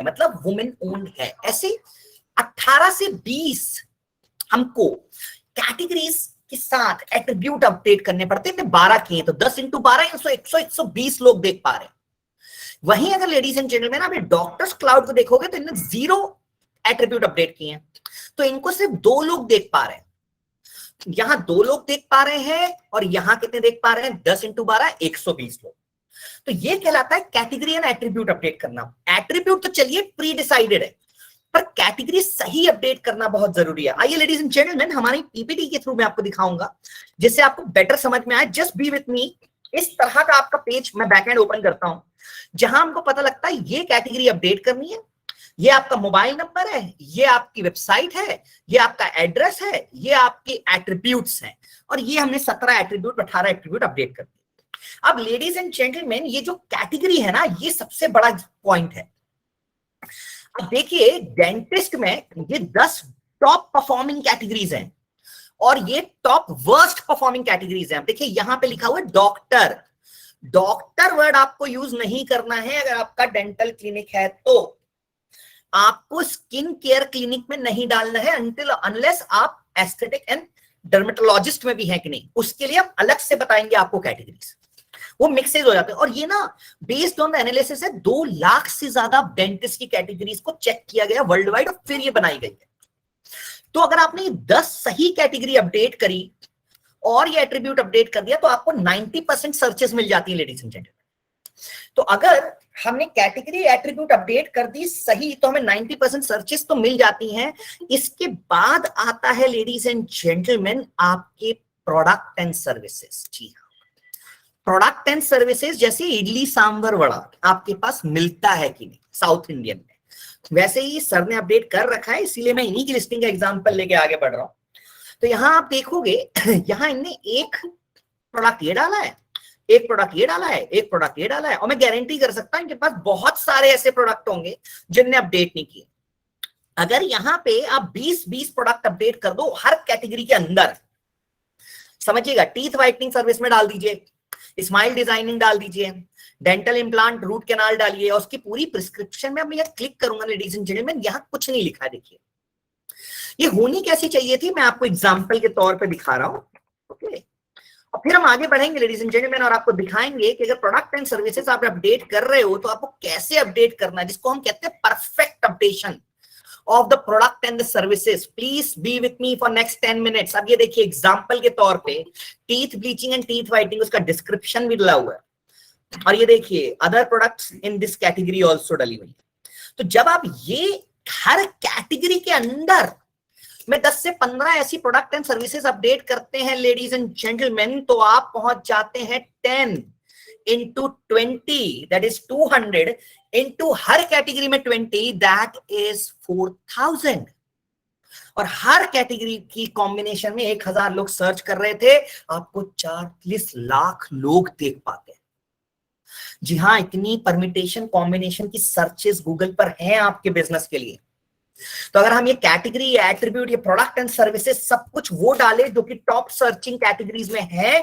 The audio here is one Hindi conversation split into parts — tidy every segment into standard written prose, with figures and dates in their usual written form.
मतलब वुमेन ओन्ड है। ऐसे 18 से 20 हमको कैटेगरीज के साथ एट्रीब्यूट अपडेट करने पड़ते हैं। 12 किए तो 10 इंटू 12 120 लोग देख पा रहे हैं। वहीं अगर लेडीज एंड जेंटलमैन आप डॉक्टर्स क्लाउड को देखोगे तो इन्होंने 0 एट्रीब्यूट अपडेट किए हैं, तो इनको सिर्फ 2 लोग देख पा रहे हैं। यहां 2 लोग देख पा रहे हैं और यहां कितने देख पा रहे हैं? 10 इंटू 12 120 लोग। तो ये कहलाता है कैटेगरी एंड एट्रीब्यूट अपडेट करना। एट्रीब्यूट तो चलिए प्री डिसाइडेड है, पर कैटेगरी सही अपडेट करना बहुत जरूरी है। आइए लेडीज एंड जेंटलमैन हमारी पीपीटी के थ्रू मैं आपको दिखाऊंगा जिससे आपको बेटर समझ में आए। Just be with me. इस तरह का आपका पेज मैं बैकएंड ओपन करता हूं जहां हमको पता लगता है ये कैटेगरी अपडेट करनी है, ये आपका मोबाइल नंबर है, ये आपकी वेबसाइट है, ये आपका एड्रेस है, ये आपके एट्रीब्यूट्स हैं, और ये हमने 17 एट्रीब्यूट 18 एट्रीब्यूट अपडेट कर दिए। अब लेडीज एंड जेंटलमैन ये जो कैटेगरी है ना, ये सबसे बड़ा पॉइंट है। अब देखिए डेंटिस्ट में ये 10 टॉप परफॉर्मिंग कैटेगरीज हैं और ये टॉप वर्स्ट परफॉर्मिंग कैटेगरीज हैं। देखिए यहां पे लिखा हुआ है डॉक्टर। डॉक्टर वर्ड आपको यूज नहीं करना है अगर आपका डेंटल क्लिनिक है तो। आपको स्किन केयर क्लिनिक में नहीं डालना है अनटिल अनलेस आप एस्थेटिक एंड डर्मेटोलॉजिस्ट में भी है कि नहीं, उसके लिए हम अलग से बताएंगे आपको कैटेगरीज। वो मिक्सेज हो जाते हैं। और ये ना बेस्ड ऑन द एनालिसिस है, 2 लाख से ज्यादा डेंटिस्ट की कैटेगरीज को चेक किया गया वर्ल्ड वाइड और फिर ये बनाई गई है। तो अगर आपने 10 सही कैटेगरी अपडेट करी और ये एट्रीब्यूट अपडेट कर दिया तो आपको 90% सर्चेस मिल जाती है लेडीज एंड जेंटलमैन। तो अगर हमने कैटेगरी एट्रीब्यूट अपडेट कर दी सही तो हमें 90% सर्चेस तो मिल जाती हैं। इसके बाद आता है लेडीज एंड जेंटलमैन आपके प्रोडक्ट एंड सर्विसेज। जी हाँ, प्रोडक्ट एंड सर्विसेज जैसे इडली सांभर वड़ा आपके पास मिलता है कि नहीं साउथ इंडियन में, वैसे ही सर ने अपडेट कर रखा है, इसीलिए मैं इन्हीं की लिस्टिंग का एग्जांपल लेके आगे बढ़ रहा हूं। तो यहां आप देखोगे यहां इनने एक प्रोडक्ट ये डाला है, एक प्रोडक्ट ये डाला है, एक प्रोडक्ट ये डाला है, और मैं गारंटी कर सकता हूं इनके पास बहुत सारे ऐसे प्रोडक्ट होंगे जिनने अपडेट नहीं किए। अगर यहां पे आप 20 प्रोडक्ट अपडेट कर दो हर कैटेगरी के अंदर, समझिएगा, टीथ व्हाइटनिंग सर्विस में डाल दीजिए, स्माइल डिजाइनिंग डाल दीजिए, डेंटल इम्प्लांट, रूट कैनाल डालिए, और उसकी पूरी प्रिस्क्रिप्शन में मैं क्लिक करूंगा लेडीज एंड जेंटलमैन, यहां कुछ नहीं लिखा है। देखिए ये होनी कैसी चाहिए थी, मैं आपको एग्जांपल के तौर पे दिखा रहा हूं। ओके, और फिर हम आगे बढ़ेंगे लेडीज एंड जेंटलमैन और आपको दिखाएंगे कि अगर प्रोडक्ट एंड सर्विसेज आप अपडेट कर रहे हो तो आपको कैसे अपडेट करना है, जिसको हम कहते हैं perfect updation of the product and the services. Please be with me for next 10 minutes. अब ये देखिए एग्जांपल के तौर पे teeth bleaching and teeth whitening, उसका डिस्क्रिप्शन भी डला हुआ है, और ये देखिए other products in this category also डली हुई है। तो जब आप ये हर कैटेगरी के अंदर में 10 से 15 ऐसी प्रोडक्ट एंड सर्विसेज अपडेट करते हैं लेडीज एंड जेंटलमैन, तो आप पहुंच जाते हैं 10 into 20, that is 200 into her category में 20, that is 4000। और हर कैटेगरी की कॉम्बिनेशन में 1000 लोग सर्च कर रहे थे, आपको 40 लाख लोग देख पाते हैं। जी हाँ, इतनी परमिटेशन कॉम्बिनेशन की सर्चेस गूगल पर हैं आपके बिजनेस के लिए। तो अगर हम ये कैटेगरी, एट्रीब्यूट, ये प्रोडक्ट एंड सर्विसेज सब कुछ वो डाले जो कि टॉप सर्चिंग कैटेगरीज में है,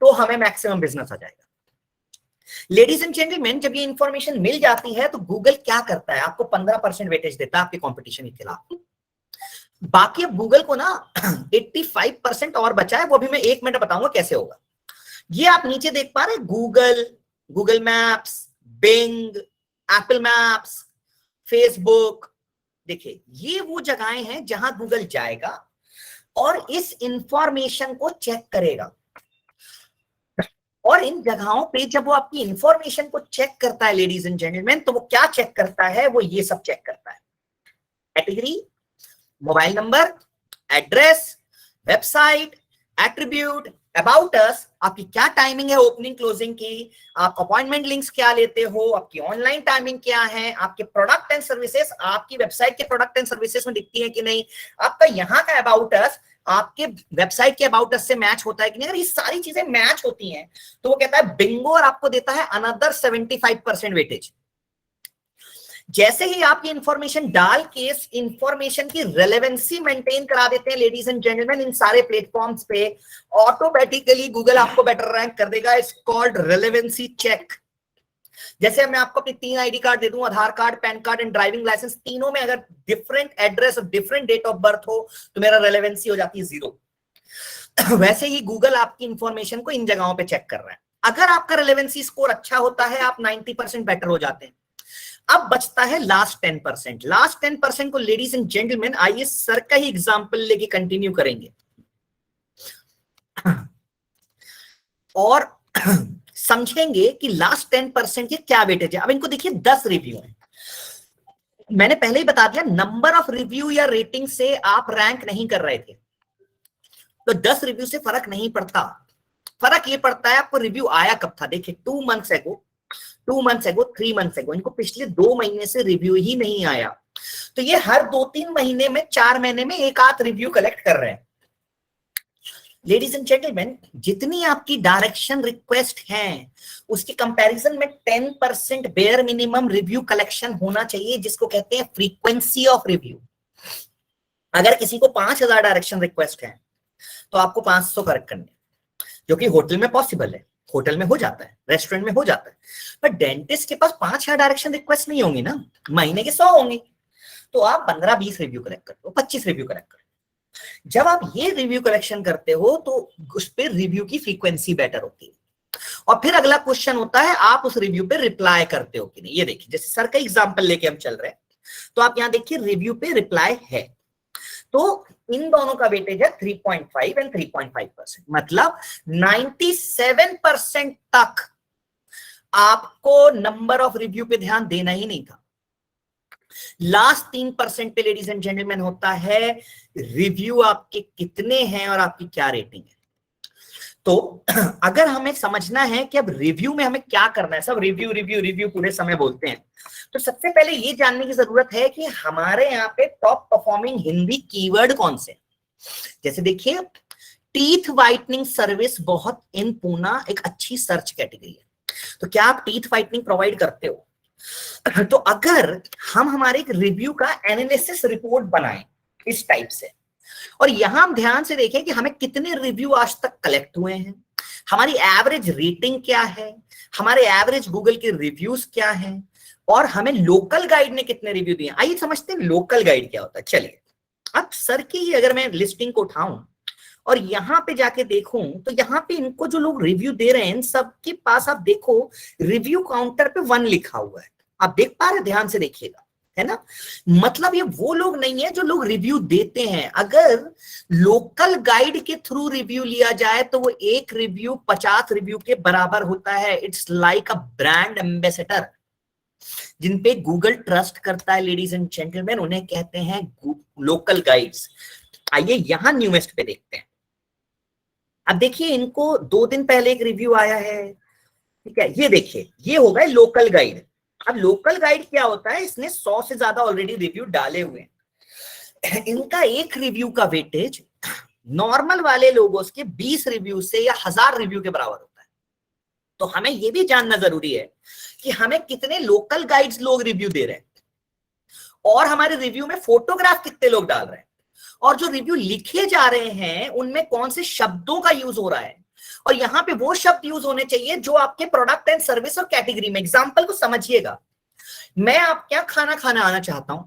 तो हमें मैक्सिमम बिजनेस आ जाएगा। लेडीज एंड जेंटलमैन, जब ये इंफॉर्मेशन मिल जाती है तो गूगल क्या करता है, आपको 15% वेटेज देता है आपके कंपटीशन के खिलाफ। बाकी अब गूगल को ना 85% और बचा है, वो भी मैं 1 मिनट बताऊंगा कैसे होगा। ये आप नीचे देख पा रहे हैं, Google, Google maps, Bing, Apple maps, Facebook. देखिए ये वो जगहें हैं जहां गूगल जाएगा और इस इंफॉर्मेशन को चेक करेगा, और इन जगहों पे जब वो आपकी इंफॉर्मेशन को चेक करता है लेडीज एंड जेंटलमैन, तो वो क्या चेक करता है, वो ये सब चेक करता है, category, mobile number, address, website, attribute, about us, आपकी क्या टाइमिंग है ओपनिंग क्लोजिंग की, आप अपॉइंटमेंट लिंक्स क्या लेते हो, आपकी ऑनलाइन टाइमिंग क्या है, आपके प्रोडक्ट एंड सर्विसेज आपकी वेबसाइट के प्रोडक्ट एंड सर्विसेज में दिखती है कि नहीं, आपका यहाँ का अबाउट अस आपके वेबसाइट के अबाउट अस से मैच होता है कि नहीं। अगर ये सारी चीजें मैच होती हैं तो वो कहता है बिंगो, और आपको देता है अनदर 75% वेटेज। जैसे ही आप ये इंफॉर्मेशन डाल के इस इंफॉर्मेशन की रेलेवेंसी मेंटेन करा देते हैं लेडीज एंड जेंटलमैन इन सारे प्लेटफॉर्म्स पे, ऑटोमेटिकली गूगल आपको बेटर रैंक कर देगा। It's called relevancy check. जैसे मैं आपको अपनी 3 आईडी कार्ड दे दूं, Aadhaar card, PAN card and driving licence, तीनों में अगर डिफरेंट एड्रेस और डिफरेंट डेट ऑफ बर्थ हो तो मेरा रेलेवेंसी हो जाती है 0। वैसे ही गूगल आपकी इंफॉर्मेशन को इन जगहों पे चेक कर रहा है। अगर आपका रेलेवेंसी स्कोर अच्छा होता है, आप 90% बेटर हो जाते हैं। अब बचता है लास्ट 10%। लास्ट 10% को लेडीज एंड जेंटलमैन आइए सर का ही एग्जांपल लेके कंटिन्यू करेंगे और समझेंगे कि लास्ट 10% के क्या वेटेज है। अब इनको देखिए 10 रिव्यू है। मैंने पहले ही बता दिया, नंबर ऑफ रिव्यू या रेटिंग से आप रैंक नहीं कर रहे थे, तो 10 रिव्यू से फर्क नहीं पड़ता। फर्क ये पड़ता है आपको रिव्यू आया कब था। देखिए 2 मंथ्स एगो, 2 मंथ्स एगो, 3 मंथ्स एगो, इनको पिछले 2 महीने से रिव्यू ही नहीं आया, तो ये हर 2-3 महीने में, 4 महीने में एक आध रिव्यू कलेक्ट कर रहे हैं। लेडीज एंड जेंटलमैन, जितनी आपकी डायरेक्शन रिक्वेस्ट हैं उसके कंपैरिजन में 10% बेयर मिनिमम रिव्यू कलेक्शन होना चाहिए, जिसको कहते हैं फ्रीक्वेंसी ऑफ रिव्यू। अगर किसी को 5000 डायरेक्शन रिक्वेस्ट है तो आपको 500 करेक्ट करने, जो कि होटल में पॉसिबल है, होटल में हो जाता है, रेस्टोरेंट में हो जाता है, पर डेंटिस्ट के पास 5000 डायरेक्शन रिक्वेस्ट नहीं होंगी ना, महीने के 100 होंगे, तो आप 15-20 रिव्यू कलेक्ट कर लो, 25 रिव्यू कलेक्ट कर लो। जब आप ये रिव्यू कलेक्शन करते हो तो उस पर रिव्यू की फ्रीक्वेंसी बेटर होती है। और फिर अगला क्वेश्चन होता है, आप उस रिव्यू पे रिप्लाई करते हो कि नहीं। ये देखिए, जैसे सर का एग्जांपल लेके हम चल रहे हैं, तो आप यहां देखिए रिव्यू पे रिप्लाई है, तो इन दोनों का वेटेज है 3.5 एंड 3.5%, मतलब 97% तक आपको नंबर ऑफ रिव्यू पे ध्यान देना ही नहीं था। लास्ट 3% पे लेडीज एंड जेंटलमैन होता है रिव्यू आपके कितने हैं और आपकी क्या रेटिंग है। तो अगर हमें समझना है कि अब रिव्यू में हमें क्या करना है, सब रिव्यू रिव्यू रिव्यू पूरे समय बोलते हैं, तो सबसे पहले ये जानने की जरूरत है कि हमारे यहाँ पे टॉप परफॉर्मिंग हिंदी कीवर्ड कौन से। जैसे देखिए, टीथ व्हाइटनिंग सर्विस बहुत इन पूना एक अच्छी सर्च कैटेगरी है, तो क्या आप टीथ व्हाइटनिंग प्रोवाइड करते हो? तो अगर हम हमारे एक रिव्यू का एनालिसिस रिपोर्ट बनाएं इस टाइप से, और यहां हम ध्यान से देखें कि हमें कितने रिव्यू आज तक कलेक्ट हुए हैं, हमारी एवरेज रेटिंग क्या है, हमारे एवरेज गूगल के रिव्यूज क्या हैं, और हमें लोकल गाइड ने कितने रिव्यू दिए। आइए समझते हैं लोकल गाइड क्या होता है। चलिए, अब सर की ही अगर मैं लिस्टिंग को उठाऊं और यहां पे जाके देखूं, तो यहां पे इनको जो लोग रिव्यू दे रहे हैं, इन सबके पास आप देखो रिव्यू काउंटर पे 1 लिखा हुआ है। आप देख पा रहे, ध्यान से देखिएगा, है ना। मतलब ये वो लोग नहीं है जो लोग रिव्यू देते हैं। अगर लोकल गाइड के थ्रू रिव्यू लिया जाए तो वो एक रिव्यू 50 रिव्यू के बराबर होता है। It's like a brand ambassador, जिन पे गूगल ट्रस्ट करता है लेडीज एंड जेंटलमैन, उन्हें कहते हैं लोकल गाइड्स। आइए यहां न्यूएस्ट पे देखते हैं। अब देखिए, इनको 2 दिन पहले एक रिव्यू आया है, ठीक है, ये देखिए, ये होगा लोकल गाइड। अब लोकल गाइड क्या होता है, इसने 100 से ज्यादा ऑलरेडी रिव्यू डाले हुए हैं। इनका एक रिव्यू का वेटेज नॉर्मल वाले लोगों के 20 रिव्यू से या 1000 रिव्यू के बराबर होता है। तो हमें यह भी जानना जरूरी है कि हमें कितने लोकल गाइड्स लोग रिव्यू दे रहे हैं, और हमारे रिव्यू में फोटोग्राफ कितने लोग डाल रहे हैं, और जो रिव्यू लिखे जा रहे हैं उनमें कौन से शब्दों का यूज हो रहा है। और यहां पे वो शब्द यूज होने चाहिए जो आपके प्रोडक्ट एंड सर्विस और कैटेगरी में। एग्जांपल को समझिएगा, मैं आप क्या खाना खाना आना चाहता हूं,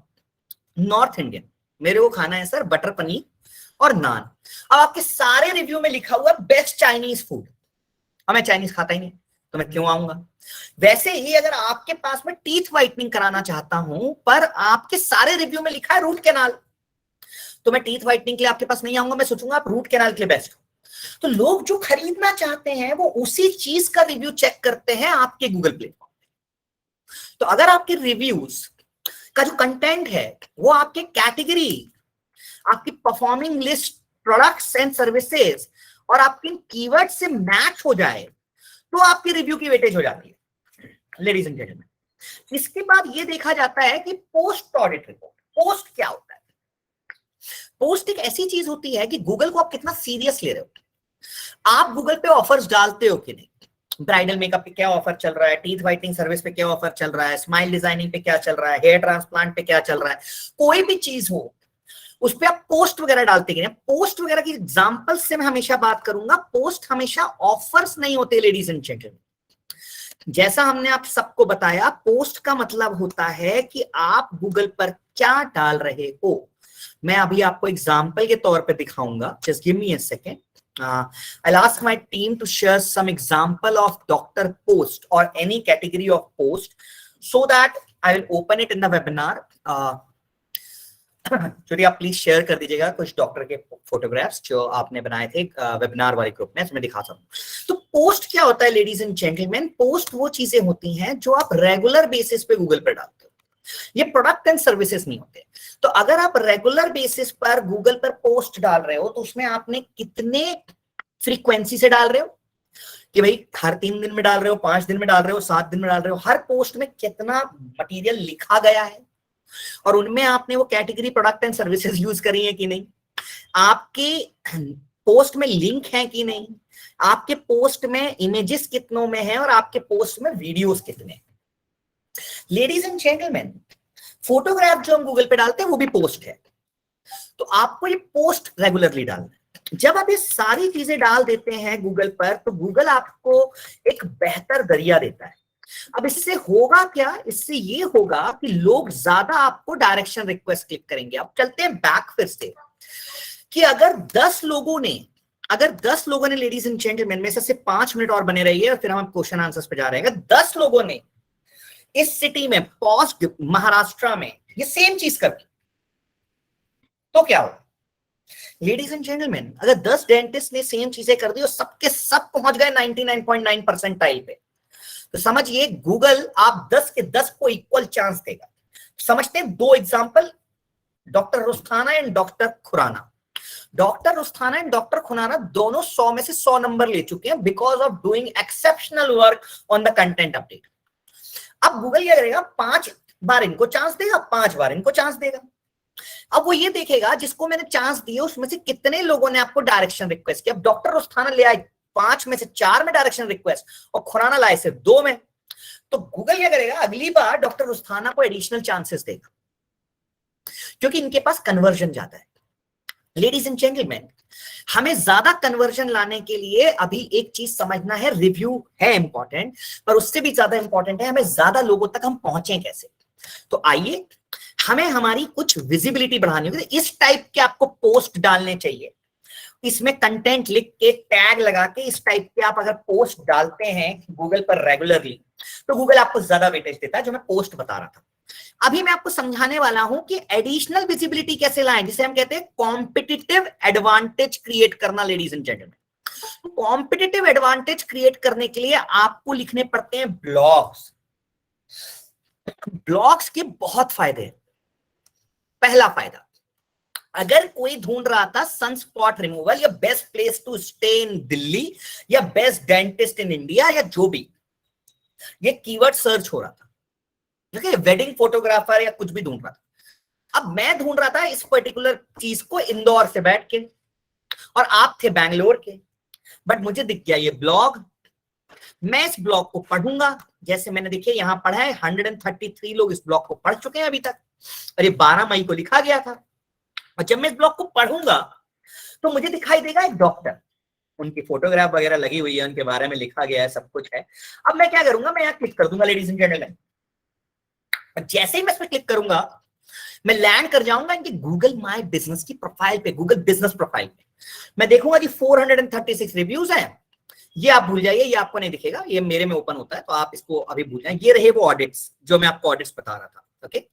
नॉर्थ इंडियन, मेरे को खाना है सर बटर पनीर और नान। अब आपके सारे रिव्यू में लिखा हुआ बेस्ट चाइनीज फूड, और मैं चाइनीज खाता ही नहीं, तो मैं क्यों आऊंगा। वैसे ही अगर आपके पास में टीथ व्हाइटनिंग कराना चाहता हूं, पर आपके सारे रिव्यू में लिखा है रूट कैनाल, तो मैं टीथ व्हाइटनिंग के लिए आपके पास नहीं आऊंगा, मैं सोचूंगा आप रूट कैनाल के लिए बेस्ट हो। तो लोग जो खरीदना चाहते हैं वो उसी चीज का रिव्यू चेक करते हैं आपके गूगल प्लेटफॉर्म पे। तो अगर आपके रिव्यूज का जो कंटेंट है वो आपके कैटेगरी, आपकी performing list, products and services और आपके कीवर्ड से मैच हो जाए, तो आपकी रिव्यू की वेटेज हो जाती है लेडीज एंड जेंटलमैन। इसके बाद ये देखा जाता है कि पोस्ट ऑडिट रिपोर्ट। पोस्ट क्या होता है? पोस्ट एक ऐसी चीज होती है कि गूगल को आप कितना सीरियस ले रहे हो। आप गूगल पे ऑफर्स डालते हो कि नहीं, ब्राइडल मेकअप पे क्या ऑफर चल रहा है, टीथ व्हाइटनिंग सर्विस पे क्या ऑफर चल रहा है, स्माइल डिजाइनिंग पे क्या चल रहा है, हेयर ट्रांसप्लांट पे क्या चल रहा है, कोई भी चीज हो उस पर आप पोस्ट वगैरह डालते हैं। पोस्ट वगैरह की एग्जांपल से मैं हमेशा बात करूंगा, पोस्ट हमेशा ऑफर्स नहीं होते लेडीज एंड जेंटलमैन। जैसा हमने आप सबको बताया, पोस्ट का मतलब होता है कि आप गूगल पर क्या डाल रहे हो। मैं अभी आपको एग्जाम्पल के तौर पे दिखाऊंगा, just give me a second. I'll ask my team to share some example of doctor post or any category of post so that I will open it in the webinar. चलिए आप प्लीज शेयर कर दीजिएगा कुछ डॉक्टर के फोटोग्राफ्स जो आपने बनाए थे वेबिनार वाले ग्रुप में, इसमें दिखाता हूँ. तो पोस्ट क्या होता है लेडीज एंड जेंटलमैन? पोस्ट वो चीजें होती हैं जो आप रेगुलर बेसिस पे गूगल पर डालते हो. ये प्रोडक्ट एंड सर्विसेज नहीं होते. तो अगर आप रेगुलर बेसिस पर गूगल पर पोस्ट डाल रहे हो तो उसमें आपने कितने फ्रीक्वेंसी से डाल रहे हो, कि भाई हर 3 दिन में डाल रहे हो, 5 दिन में डाल रहे हो, 7 दिन में डाल रहे हो, हर पोस्ट में कितना मटेरियल लिखा गया है, और उनमें आपने वो category product and services use करी है कि नहीं, आपके पोस्ट में लिंक है कि नहीं, आपके पोस्ट में इमेजेस कितनों में है, और आपके पोस्ट में वीडियोस कितने. लेडीज एंड जेंटलमैन, फोटोग्राफ जो हम गूगल पे डालते हैं वो भी पोस्ट है. तो आपको ये पोस्ट रेगुलरली डालना है. जब आप ये सारी चीजें डाल देते हैं गूगल पर तो गूगल आपको एक बेहतर जरिया देता है. अब इससे होगा क्या? इससे ये होगा कि लोग ज्यादा आपको डायरेक्शन रिक्वेस्ट क्लिक करेंगे. अब चलते हैं बैक फिर से, कि अगर 10 लोगों ने लेडीज एंड जेंटलमैन में से सिर्फ 5 मिनट और बने रहिए और फिर हम क्वेश्चन आंसर्स पे जा रहे हैं. अगर 10 लोगों ने इस सिटी में पोस्ट महाराष्ट्र में ये सेम चीज कर दी तो क्या होगा? लेडीज एंड जेंटलमैन, अगर 10 डेंटिस्ट ने सेम चीजें कर दी और सबके सब पहुंच गए 99.9 परसेंटाइल पे, तो समझिए गूगल आप 10 के 10 को इक्वल चांस देगा. समझते हैं 2 example, doctor Rusthana and doctor Khurana. Doctor Rusthana and doctor Khurana दोनों 100 में से 100 नंबर ले चुके हैं because of doing exceptional work on the content update. अब गूगल क्या करेगा? 5 बार इनको चांस देगा, 5 बार इनको चांस देगा. अब वो ये देखेगा जिसको मैंने चांस दिया उसमें से कितने लोगों ने आपको डायरेक्शन रिक्वेस्ट किया. अब डॉक्टर रुस्थाना ले आए 5 में से 4 में डायरेक्शन रिक्वेस्ट और खुराना लाए सिर्फ 2 में. तो गूगल क्या करेगा? अगली बार डॉक्टर रुस्थाना को एडिशनल चांसेस देगा क्योंकि इनके पास कन्वर्जन ज्यादा है. लेडीज एंड जेंटलमैन, हमें ज्यादा कन्वर्जन लाने के लिए अभी एक चीज समझना है, रिव्यू है इंपॉर्टेंट, पर उससे भी ज्यादा इंपॉर्टेंट है हमें ज्यादा लोगों तक हम पहुंचे कैसे. तो आइए हमें हमारी कुछ विजिबिलिटी बढ़ानी होगी. इस टाइप के आपको पोस्ट डालने चाहिए, इसमें कंटेंट लिख के टैग लगा के इस टाइप के आप अगर पोस्ट डालते हैं गूगल पर रेगुलरली तो गूगल आपको ज्यादा वेटेज देता है, जो मैं पोस्ट बता रहा था. अभी मैं आपको समझाने वाला हूं कि एडिशनल विजिबिलिटी कैसे लाएं, जिसे हम कहते हैं कॉम्पिटिटिव एडवांटेज क्रिएट करना. Ladies and gentleman, competitive advantage create करने के लिए आपको लिखने पड़ते हैं ब्लॉग्स. ब्लॉग्स के बहुत फायदे हैं. पहला फायदा, अगर कोई ढूंढ रहा था सनस्पॉट रिमूवल या best place to stay in Delhi या बेस्ट डेंटिस्ट इन इंडिया या जो भी, ये कीवर्ड सर्च हो रहा था, वेडिंग फोटोग्राफर या कुछ भी ढूंढ रहा था. अब मैं ढूंढ रहा था इस पर्टिकुलर चीज को इंदौर से बैठ के और आप थे बैंगलोर के, बट मुझे दिख गया ये ब्लॉग. मैं इस ब्लॉग को पढ़ूंगा, जैसे मैंने देखिए यहां पढ़ा है 133 लोग इस ब्लॉग को पढ़ चुके हैं अभी तक, और ये 12 मई को लिखा गया था. और जब मैं इस ब्लॉग को पढ़ूंगा तो मुझे दिखाई देगा एक डॉक्टर, उनकी फोटोग्राफ वगैरह लगी हुई है, उनके बारे में लिखा गया है, सब कुछ है. अब मैं क्या करूंगा? मैं यहाँ क्लिक कर दूंगा लेडीज एंड जेंटलमैन. जैसे ही मैं इस पर क्लिक करूंगा मैं लैंड कर जाऊंगा इनके गूगल माय बिजनेस की प्रोफाइल पे, गूगल बिजनेस प्रोफाइल पे. मैं देखूंगा जी 436 रिव्यूज हैं. ये आप भूल जाइए, ये आपको नहीं दिखेगा, ये मेरे में ओपन होता है तो आप इसको अभी भूल जाए. ये रहे वो ऑडिट्स जो मैं आपको ऑडिट्स बता रहा था. ओके,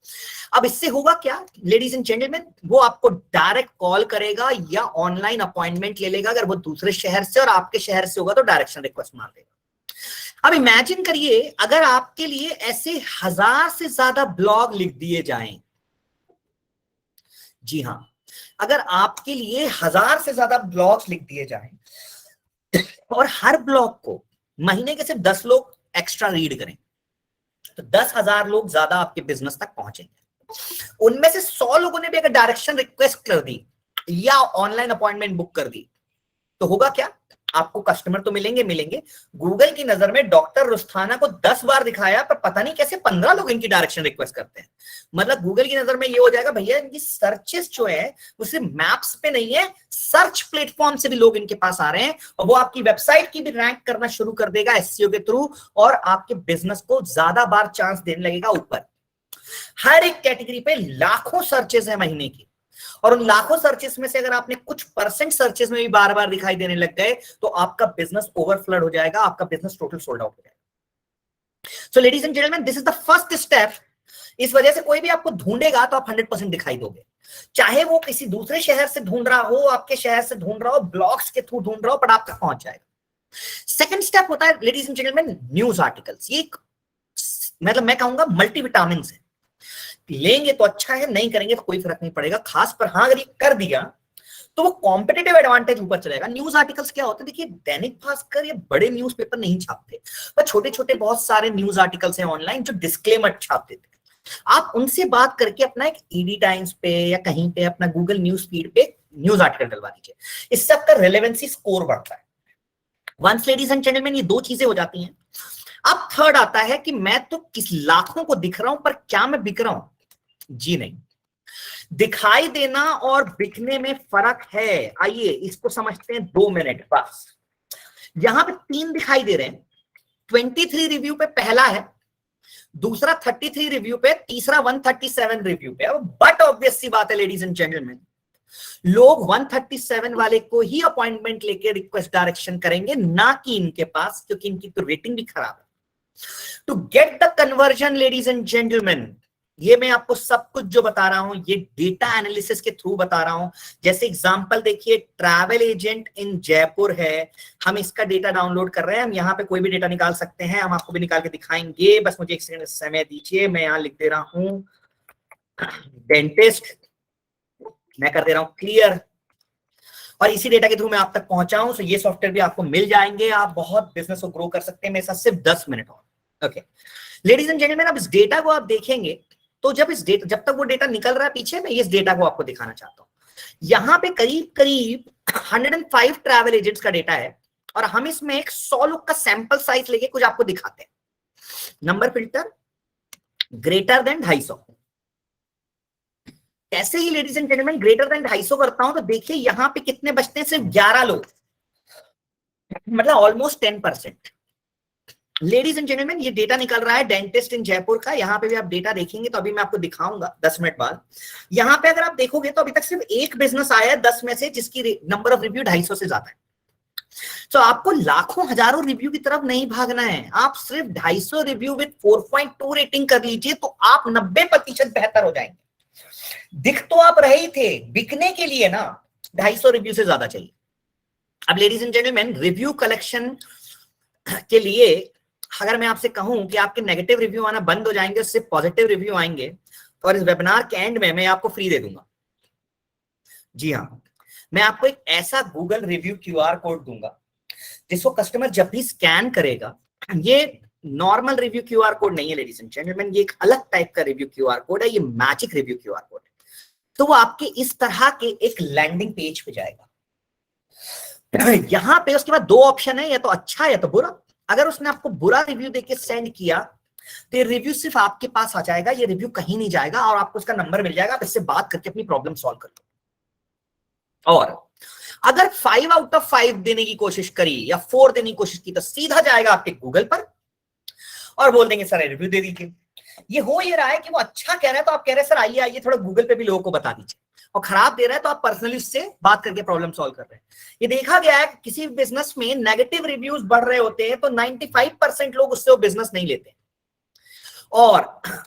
अब इससे होगा क्या लेडीज एंड जेंटलमैन? वो आपको डायरेक्ट कॉल करेगा या ऑनलाइन अपॉइंटमेंट ले लेगा. अगर वो दूसरे शहर से और आपके शहर से होगा तो डायरेक्शन रिक्वेस्ट मार देगा. अब इमेजिन करिए अगर आपके लिए ऐसे 1000 से ज्यादा ब्लॉग लिख दिए जाएं. जी हां, अगर आपके लिए 1000 से ज्यादा ब्लॉग्स लिख दिए जाएं और हर ब्लॉग को महीने के सिर्फ 10 लोग एक्स्ट्रा रीड करें तो 10,000 लोग ज्यादा आपके बिजनेस तक पहुंचेंगे. उनमें से 100 लोगों ने भी अगर डायरेक्शन रिक्वेस्ट कर दी या ऑनलाइन अपॉइंटमेंट बुक कर दी तो होगा क्या? आपको कस्टमर तो मिलेंगे मिलेंगे, गूगल की नजर में डॉक्टर रुस्ताना को 10 बार दिखाया पर पता नहीं कैसे 15 लोग इनकी डायरेक्शन रिक्वेस्ट करते हैं। मतलब गूगल की नजर में ये हो जाएगा भैया इनकी सर्चेस जो है वो सिर्फ मैप्स पे नहीं है, सर्च प्लेटफॉर्म से भी लोग इनके पास आ रहे हैं और वो आपकी वेबसाइट की भी रैंक करना शुरू कर देगा एसईओ के थ्रू और आपके बिजनेस को ज्यादा बार चांस देने लगेगा ऊपर। हर एक कैटेगरी पे लाखों सर्चेस है महीने की और उन लाखों सर्चेस में से अगर आपने कुछ परसेंट सर्चेस में भी बार बार दिखाई देने लग गए तो आपका बिजनेस ओवरफ्लड हो जाएगा, आपका बिजनेस टोटल सोल्ड आउट हो जाएगा। सो ladies and gentleman, this is the first step. इस वजह से कोई भी आपको ढूंढेगा तो आप 100% दिखाई दोगे, चाहे वो किसी दूसरे शहर से ढूंढ रहा हो, आपके शहर से ढूंढ रहा हो, ब्लॉग्स के थ्रू ढूंढ रहा हो, पर आप तक पहुंच जाएगा। सेकंड स्टेप होता है ladies and gentleman news articles. ये मतलब मैं कहूंगा मल्टीविटामिन है, लेंगे तो अच्छा है, नहीं करेंगे तो कोई फर्क नहीं पड़ेगा खास, पर हाँ अगर ये कर दिया तो वो कॉम्पिटिटिव एडवांटेज ऊपर चलेगा। न्यूज आर्टिकल्स क्या होते हैं, देखिए दैनिक भास्कर ये बड़े न्यूज़पेपर नहीं छापते, पर छोटे छोटे बहुत सारे न्यूज आर्टिकल्स हैं ऑनलाइन जो डिस्क्लेमर छाप देते हैं। आप उनसे बात करके अपना एक ईडी टाइम्स पे या कहीं पे अपना गूगल न्यूज फीड पे न्यूज आर्टिकल डलवा दीजिए, इससे आपका रेलेवेंसी स्कोर बढ़ता है। वंस लेडीज एंड जेंटलमैन ये दो चीजें हो जाती हैं, अब थर्ड आता है कि मैं तो किस लाखों को दिख रहा हूं पर क्या मैं बिक रहा हूं? जी नहीं, दिखाई देना और बिकने में फर्क है। आइए इसको समझते हैं 2 मिनट बस। यहां पे 3 दिखाई दे रहे हैं, 23 रिव्यू पे पहला है, दूसरा 33 रिव्यू पे, तीसरा 137 रिव्यू पे। अब बट ऑब्वियस सी बात है लेडीज एंड जेंटलमैन, लोग 137 वाले को ही अपॉइंटमेंट लेके रिक्वेस्ट डायरेक्शन करेंगे, ना कि इनके पास, क्योंकि इनकी तो रेटिंग भी खराब है। To get the conversion ladies and gentleman, ये मैं आपको सब कुछ जो बता रहा हूं ये डेटा एनालिसिस के थ्रू बता रहा हूं। जैसे एग्जांपल देखिए, ट्रैवल एजेंट इन जयपुर है, हम इसका डेटा डाउनलोड कर रहे हैं, हम यहाँ पे कोई भी डेटा निकाल सकते हैं, हम आपको भी निकाल के दिखाएंगे, बस मुझे 1 सेकंड समय दीजिए। मैं यहाँ लिख दे रहा हूं डेंटिस्ट, मैं कर दे रहा हूं क्लियर, और इसी डेटा के थ्रू मैं आप तक पहुंचाऊं। तो ये सॉफ्टवेयर भी आपको मिल जाएंगे, आप बहुत बिजनेस को ग्रो कर सकते हैं मेरे साथ सिर्फ 10 मिनट और। ओके लेडीज एंड जेंटलमैन, अब इस डेटा को आप देखेंगे तो जब तक वो डेटा निकल रहा है पीछे, मैं इस डेटा को आपको दिखाना चाहता हूं। यहां पे करीब करीब 105 ट्रैवल एजेंट्स का डेटा है और हम इसमें एक 100 लोग का सैंपल साइज लेके कुछ आपको दिखाते हैं। नंबर फिल्टर ग्रेटर देन 250, ऐसे ही ladies and gentleman greater than 250 करता हूं तो देखिए यहां पे कितने बचते हैं, सिर्फ 11 लोग, मतलब ऑलमोस्ट 10%। लेडीज एंड जेंटलमैन ये डेटा निकल रहा है डेंटिस्ट इन जयपुर का, यहां पे भी आप डेटा देखेंगे तो अभी मैं आपको दिखाऊंगा 10 मिनट बाद। यहां पे अगर आप देखोगे तो अभी तक सिर्फ एक बिजनेस आया है 10 में से जिसकी नंबर ऑफ रिव्यू 250 से ज्यादा है। तो आपको लाखों हजारों रिव्यू की तरफ नहीं भागना है, आप सिर्फ 250 रिव्यू विद 4.2 रेटिंग कर लीजिए तो आप 90% बेहतर हो जाएंगे। दिख तो आप रहे ही थे, बिकने के लिए ना 250 रिव्यू से ज्यादा चाहिए। अब ladies and gentleman review collection के लिए अगर मैं आपसे कहूं कि आपके नेगेटिव रिव्यू आना बंद हो जाएंगे, उससे पॉजिटिव रिव्यू आएंगे, और इस वेबिनार के एंड में मैं आपको फ्री दे दूंगा। जी हाँ, मैं आपको एक ऐसा गूगल रिव्यू क्यूआर कोड दूंगा जिसको कस्टमर जब भी स्कैन करेगा, ये नॉर्मल रिव्यू क्यूआर कोड नहीं है लेडीज एंड जेंटलमैन, ये एक अलग टाइप का रिव्यू क्यूआर कोड है, ये मैजिक रिव्यू क्यूआर कोड है। तो वो आपके इस तरह के एक लैंडिंग पेज पे जाएगा। यहां पे उसके बाद 2 ऑप्शन है, या तो अच्छा या तो बुरा। अगर उसने आपको बुरा रिव्यू देके सेंड किया तो ये रिव्यू सिर्फ आपके पास आ जाएगा, ये रिव्यू कहीं नहीं जाएगा और आपको उसका नंबर मिल जाएगा, आप इससे बात करके अपनी प्रॉब्लम सॉल्व कर लो। और अगर 5 आउट ऑफ 5 देने की कोशिश करी या 4 देने की कोशिश की तो सीधा जाएगा आपके गूगल पर और बोल देंगे सर रिव्यू दे दीजिए। ये हो ये रहा है कि वो अच्छा कह रहा है तो आप कह रहे हैं सर आइए आइए थोड़ा गूगल पे भी लोगों को बता दीजिए, और खराब दे रहा है तो आप पर्सनली उससे बात करके प्रॉब्लम सॉल्व कर रहे हैं। ये देखा गया है कि किसी बिजनेस में नेगेटिव रिव्यूज बढ़ रहे होते हैं तो 95% लोग उससे वो बिजनेस नहीं लेते। और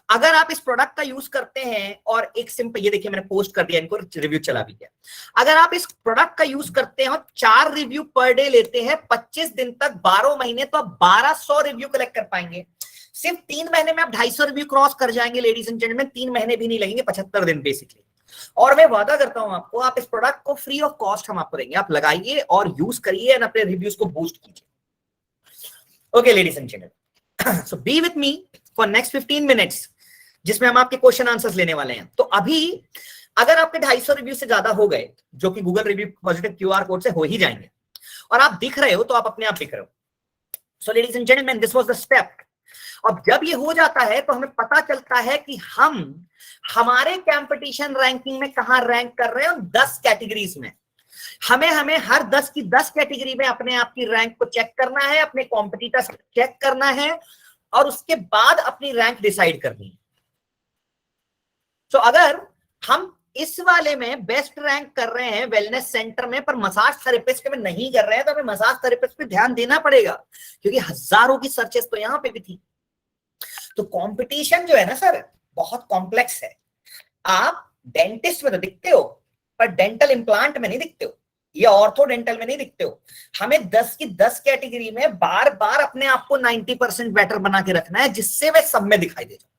अगर आप इस प्रोडक्ट का यूज करते हैं और एक सिंपल, ये देखिए मैंने पोस्ट कर दिया, इनको रिव्यू चला भी गया। अगर आप इस प्रोडक्ट का यूज करते हैं और 4 रिव्यू पर डे लेते हैं 25 दिन तक 12 महीने, तो आप 1200 रिव्यू कलेक्ट कर पाएंगे। सिर्फ 3 महीने में आप 250 रिव्यू क्रॉस कर जाएंगे लेडीज एंड जेंटलमैन, 3 महीने भी नहीं लगेंगे, 75 दिन बेसिकली। और मैं वादा करता हूं आपको, आप इस प्रोडक्ट को फ्री ऑफ कॉस्ट हम आपको देंगे, आप लगाइए और यूज करिए और अपने रिव्यूज को बूस्ट कीजिए। Okay ladies and gentleman, so B with me for next 15 minutes जिसमें हम आपके क्वेश्चन आंसर्स लेने वाले हैं। तो अभी अगर आपके 250 रिव्यू से ज्यादा हो गए, जो कि Google review positive QR code से हो ही जाएंगे, और आप दिख रहे हो तो आप अपने आप दिख रहे हो। सो ladies and gentleman, this was the step. अब जब ये हो जाता है तो हमें पता चलता है कि हम हमारे कंपटीशन रैंकिंग में कहां रैंक कर रहे हैं, 10 कैटेगरीज में। हमें हर 10 की 10 कैटेगरी में अपने आप की रैंक को चेक करना है, अपने कॉम्पिटिटर्स को चेक करना है और उसके बाद अपनी रैंक डिसाइड करनी है। तो अगर हम इस वाले में बेस्ट रैंक कर रहे हैं वेलनेस सेंटर में, पर मसाज थेरेपिस्ट में नहीं कर रहे हैं, तो हमें मसाज थेरेपिस्ट पे ध्यान देना पड़ेगा, क्योंकि हजारों की सर्चेस तो यहां पे भी थी। तो कंपटीशन जो है ना सर, बहुत कॉम्प्लेक्स है। आप डेंटिस्ट में तो दिखते हो, पर डेंटल इम्प्लांट में नहीं दिखते हो, या ऑर्थो डेंटल में नहीं दिखते हो। हमें 10 की 10 कैटेगरी में बार बार अपने आप को 90% बेटर बना के रखना है, जिससे वे सब में दिखाई दे जाए।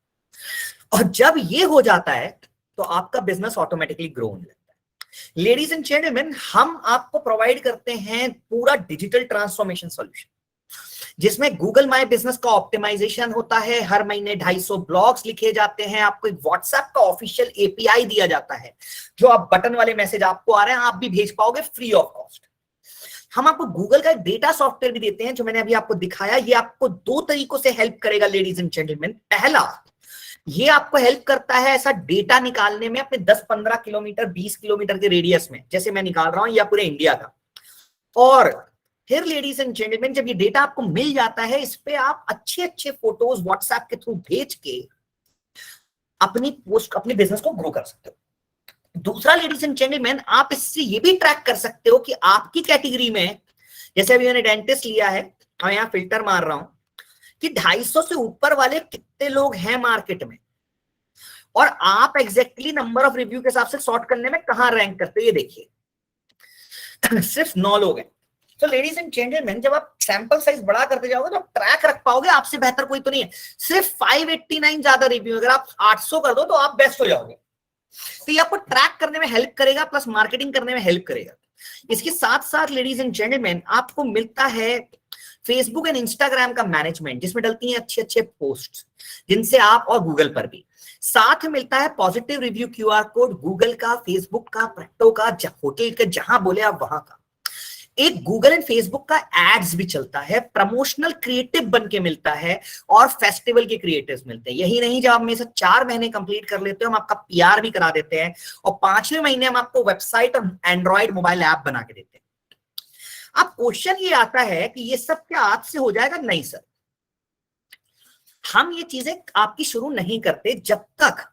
और जब ये हो जाता है तो आपका बिजनेस ऑटोमेटिकली ग्रो होने लगता है। लेडीज एंड जेंटलमैन, हम आपको प्रोवाइड करते हैं पूरा डिजिटल ट्रांसफॉर्मेशन सॉल्यूशन, जिसमें गूगल माय बिजनेस का ऑप्टिमाइजेशन होता है। हर महीने 250 ब्लॉग्स लिखे जाते हैं, आपको एक व्हाट्सएप का ऑफिशियल एपीआई दिया जाता है, जो आप बटन वाले मैसेज आपको आ रहे हैं आप भी भेज पाओगे फ्री ऑफ कॉस्ट। हम आपको गूगल का एक डेटा सॉफ्टवेयर भी देते हैं, जो मैंने अभी आपको दिखाया। ये आपको 2 तरीकों से हेल्प करेगा लेडीज एंड जेंटलमैन। पहला, ये आपको हेल्प करता है ऐसा डेटा निकालने में अपने 10-15 किलोमीटर 20 किलोमीटर के रेडियस में, जैसे मैं निकाल रहा हूं, या पूरे इंडिया का। और फिर लेडीज एंड जेंटलमैन, जब ये डेटा आपको मिल जाता है, इस पे आप अच्छे अच्छे फोटोज व्हाट्सएप के थ्रू भेज के अपने बिजनेस को ग्रो कर सकते हो। दूसरा लेडीज एंड जेंटलमैन, आप इससे ये भी ट्रैक कर सकते हो कि आपकी कैटेगरी में, जैसे अभी मैंने डेंटिस्ट लिया है और यहाँ फिल्टर मार रहा हूं, कि 250 से ऊपर वाले कितने लोग हैं मार्केट में, और आप एग्जैक्टली नंबर ऑफ रिव्यू के हिसाब से सॉर्ट करने में कहां रैंक करते हो, ये देखिए। सिर्फ 9 लोग हैं। तो लेडीज एंड जेंटलमैन, जब आप सैंपल साइज बड़ा करते जाओगे तो आप ट्रैक रख पाओगे, आपसे बेहतर कोई तो नहीं है। सिर्फ 589 ज्यादा रिव्यू, अगर आप 800 कर दो तो आप बेस्ट हो जाओगे। तो ये आपको ट्रैक करने में हेल्प करेगा, प्लस मार्केटिंग करने में हेल्प करेगा। इसके साथ साथ लेडीज एंड जेंटलमैन, आपको मिलता है फेसबुक एंड इंस्टाग्राम का मैनेजमेंट, जिसमें डलती हैं अच्छे अच्छे पोस्ट, जिनसे आप, और गूगल पर भी साथ मिलता है positive review QR code, Google का, फेसबुक का, प्रेक्टो का, होटल का, जहां बोले आप वहां का। एक गूगल एंड फेसबुक का एड्स भी चलता है, प्रमोशनल क्रिएटिव बन के मिलता है, और फेस्टिवल के क्रिएटिव्स मिलते हैं। यही नहीं, जब आप में से 4 महीने कंप्लीट कर लेते हो, हम आपका पीआर भी करा देते हैं, और 5वें महीने हम आपको वेबसाइट और एंड्रॉइड मोबाइल ऐप बना के देते हैं। अब क्वेश्चन ये आता है कि ये सब क्या आज से हो जाएगा? नहीं सर, हम ये चीजें आपकी शुरू नहीं करते जब तक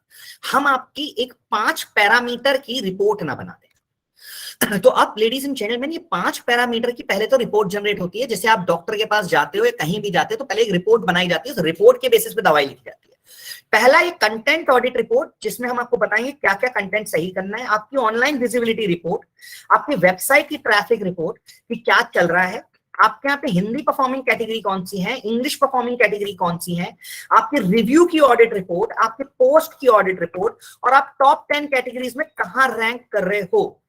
हम आपकी एक 5 पैरामीटर की रिपोर्ट ना बना दें। तो आप लेडीज एंड जेंटलमैन, ये 5 पैरामीटर की पहले तो रिपोर्ट जनरेट होती है। जैसे आप डॉक्टर के पास जाते हो या कहीं भी जाते हो तो पहले एक रिपोर्ट बनाई जाती है, उस रिपोर्ट के बेसिस पे दवाई लिखी जाती है। पहला ये कंटेंट ऑडिट रिपोर्ट, जिसमें हम आपको बताएंगे क्या क्या कंटेंट सही करना है। आपकी ऑनलाइन विजिबिलिटी रिपोर्ट, आपकी वेबसाइट की ट्रैफिक रिपोर्ट कि क्या चल रहा है, आपके यहाँ पे हिंदी परफॉर्मिंग कैटेगरी कौन सी है, इंग्लिश परफॉर्मिंग कैटेगरी कौन सी है, आपके रिव्यू की ऑडिट रिपोर्ट, आपके पोस्ट की ऑडिट रिपोर्ट, और आप टॉप 10 कैटेगरीज में कहां रैंक कर रहे हो।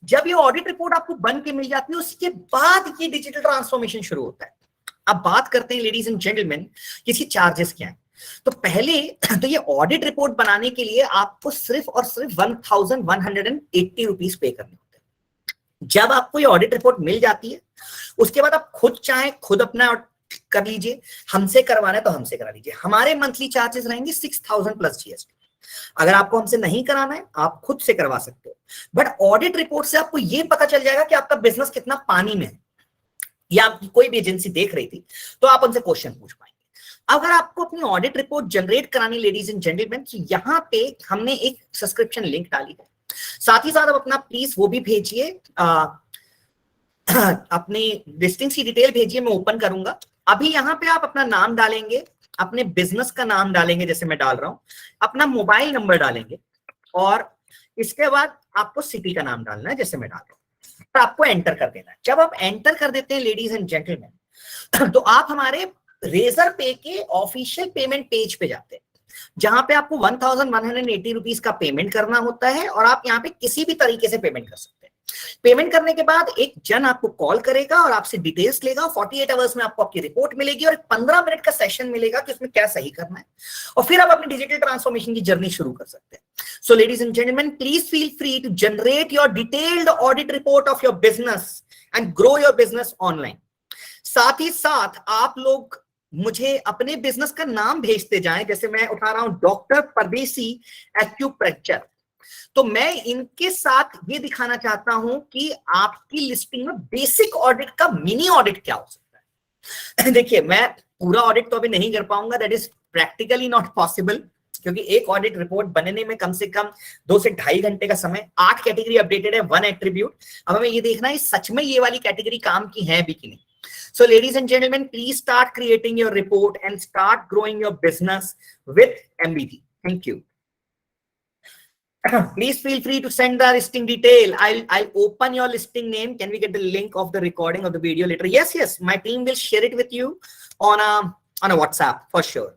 जब ये ऑडिट रिपोर्ट आपको बन के मिल जाती है, उसके बाद ये डिजिटल ट्रांसफॉर्मेशन शुरू होता है। अब बात करते हैं लेडीज एंड जेंटलमैन, इसकी चार्जेस क्या है। तो पहले तो ये ऑडिट रिपोर्ट बनाने के लिए आपको सिर्फ और सिर्फ 1180 रुपीज पे करने होते हैं। जब आपको ये ऑडिट रिपोर्ट मिल जाती है, उसके बाद आप खुद चाहें खुद अपना कर लीजिए, हमसे करवाना है तो हमसे करा लीजिए। हमारे मंथली चार्जेस रहेंगे 6000 प्लस जीएसटी। अगर आपको हमसे नहीं कराना है, आप खुद से करवा सकते हो, बट ऑडिट रिपोर्ट से आपको यह पता चल जाएगा कि आपका बिजनेस कितना पानी में है। या आपकी कोई भी एजेंसी देख रही थी तो आप उनसे क्वेश्चन पूछ पाएंगे। अगर आपको अपनी ऑडिट रिपोर्ट जनरेट करानी लेडीज एंड जेंटलमैन, तो यहाँ पे हमने एक सब्सक्रिप्शन लिंक डाली है। साथ ही साथ आप अपना प्लीज वो भी भेजिए, अपनी लिस्टिंग्स की डिटेल भेजिए, मैं ओपन करूंगा। अभी यहाँ पे आप अपना नाम डालेंगे, अपने बिजनेस का नाम डालेंगे, जैसे मैं डाल रहा हूं, अपना मोबाइल नंबर डालेंगे, और इसके बाद आपको सिटी का नाम डालना है, जैसे मैं डाल रहा हूं, तो आपको एंटर कर देना है। जब आप एंटर कर देते हैं लेडीज एंड जेंटलमैन, तो आप हमारे रेजर पे के ऑफिशियल पेमेंट पेज पे जाते हैं, जहां पे आपको 1180 रुपीज का पेमेंट करना होता है, और आप यहाँ पे किसी भी तरीके से पेमेंट कर सकते हैं। पेमेंट करने के बाद एक जन आपको कॉल करेगा और आपसे डिटेल्स लेगा। 48 आवर्स में आपको आपकी रिपोर्ट मिलेगी और एक 15 मिनट का सेशन मिलेगा कि उसमें क्या सही करना है, और फिर आप अपनी डिजिटल ट्रांसफॉर्मेशन की जर्नी शुरू कर सकते हैं। So ladies and gentleman, please feel free to generate your detailed audit report of your business and grow your business online. साथ ही साथ आप लोग मुझे अपने बिजनेस का नाम भेजते जाएं। जैसे मैं उठा रहा हूं डॉक्टर परदेसी एक्यूप्रेशर, तो मैं इनके साथ ये दिखाना चाहता हूं कि आपकी लिस्टिंग में बेसिक ऑडिट का मिनी ऑडिट क्या हो सकता है। देखिए, मैं पूरा ऑडिट तो अभी नहीं कर पाऊंगा, that is practically not possible, क्योंकि एक ऑडिट रिपोर्ट बनने में कम से कम 2 से 2.5 घंटे का समय। 8 कैटेगरी अपडेटेड है, 1 एट्रीब्यूट। अब हमें ये देखना है सच में ये वाली कैटेगरी काम की है भी कि नहीं। So ladies and gentlemen, please start creating your report and start growing your business with MBT. Thank you. Please feel free to send the listing detail. I'll open your listing name. Can we get the link of the recording of the video later? Yes. My team will share it with you on a WhatsApp for sure.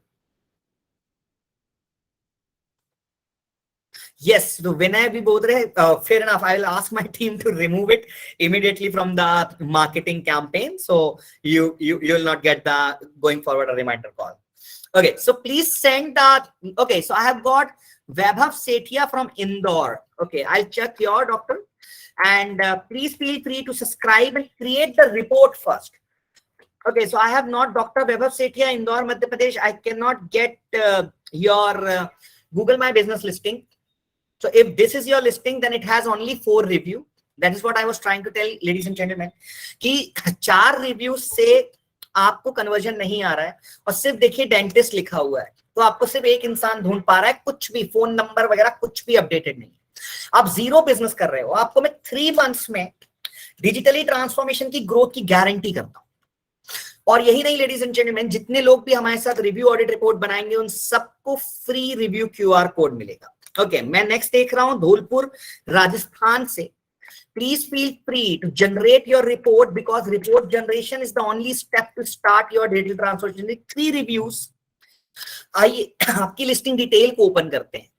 Yes, तो विनय भी बोल रहे fair enough. I will ask my team to remove it immediately from the marketing campaign, so you'll not get the going forward a reminder call. Okay, so please send that. Okay, so I have got Vaibhav Sethia from Indore. Okay, I'll check your doctor, and please feel free to subscribe and create the report first. Okay, so I have not Dr. Vaibhav Sethia, Indore, Madhya Pradesh. I cannot get your Google My Business listing. So if this is your listing, then it has only 4 review. That is what I was trying to tell, ladies and gentlemen, कि 4 रिव्यू से आपको कन्वर्जन नहीं आ रहा है, और सिर्फ देखिए डेंटिस्ट लिखा हुआ है, तो आपको सिर्फ एक इंसान ढूंढ पा रहा है, कुछ भी फोन नंबर वगैरह कुछ भी अपडेटेड नहीं। आप 0 बिजनेस कर रहे हो, आपको मैं 3 मंथ्स में डिजिटली ट्रांसफॉर्मेशन की ग्रोथ की गारंटी करता हूं। और यही नहीं लेडीज एंड जेंटलमैन, जितने लोग भी हमारे साथ रिव्यू ऑडिट रिपोर्ट बनाएंगे उन सबको फ्री रिव्यू QR कोड मिलेगा। ओके, मैं नेक्स्ट देख रहा हूं धौलपुर राजस्थान से। Please feel free to generate your report, because report generation is the only step to start your digital transformation. 3 reviews. आइए आपकी लिस्टिंग डिटेल को ओपन करते हैं।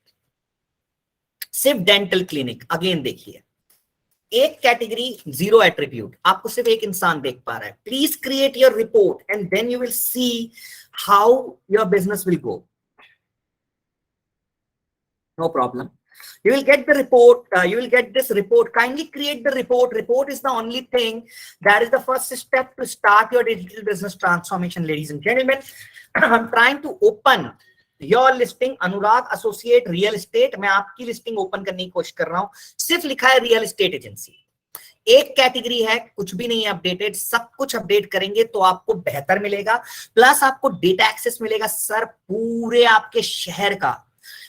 सिर्फ डेंटल क्लिनिक, अगेन देखिए, एक कैटेगरी 0 एट्रीब्यूट, आपको सिर्फ एक इंसान देख पा रहा है। Please create your report and then you will see how your business will go. No problem. You will get the report. You will get this report. Kindly create the report. Report is the only thing that is the first step to start your digital business transformation, ladies and gentlemen. I'm trying to open your listing. Anurag Associate Real Estate. मैं आपकी लिस्टिंग ओपन करने की कोशिश कर रहा हूँ। सिर्फ लिखा है रियल एस्टेट एजेंसी। एक कैटेगरी है, कुछ भी नहीं है अपडेटेड। सब कुछ अपडेट करेंगे तो आपको बेहतर मिलेगा, प्लस आपको डेटा एक्सेस मिलेगा सर पूरे आपके शहर का।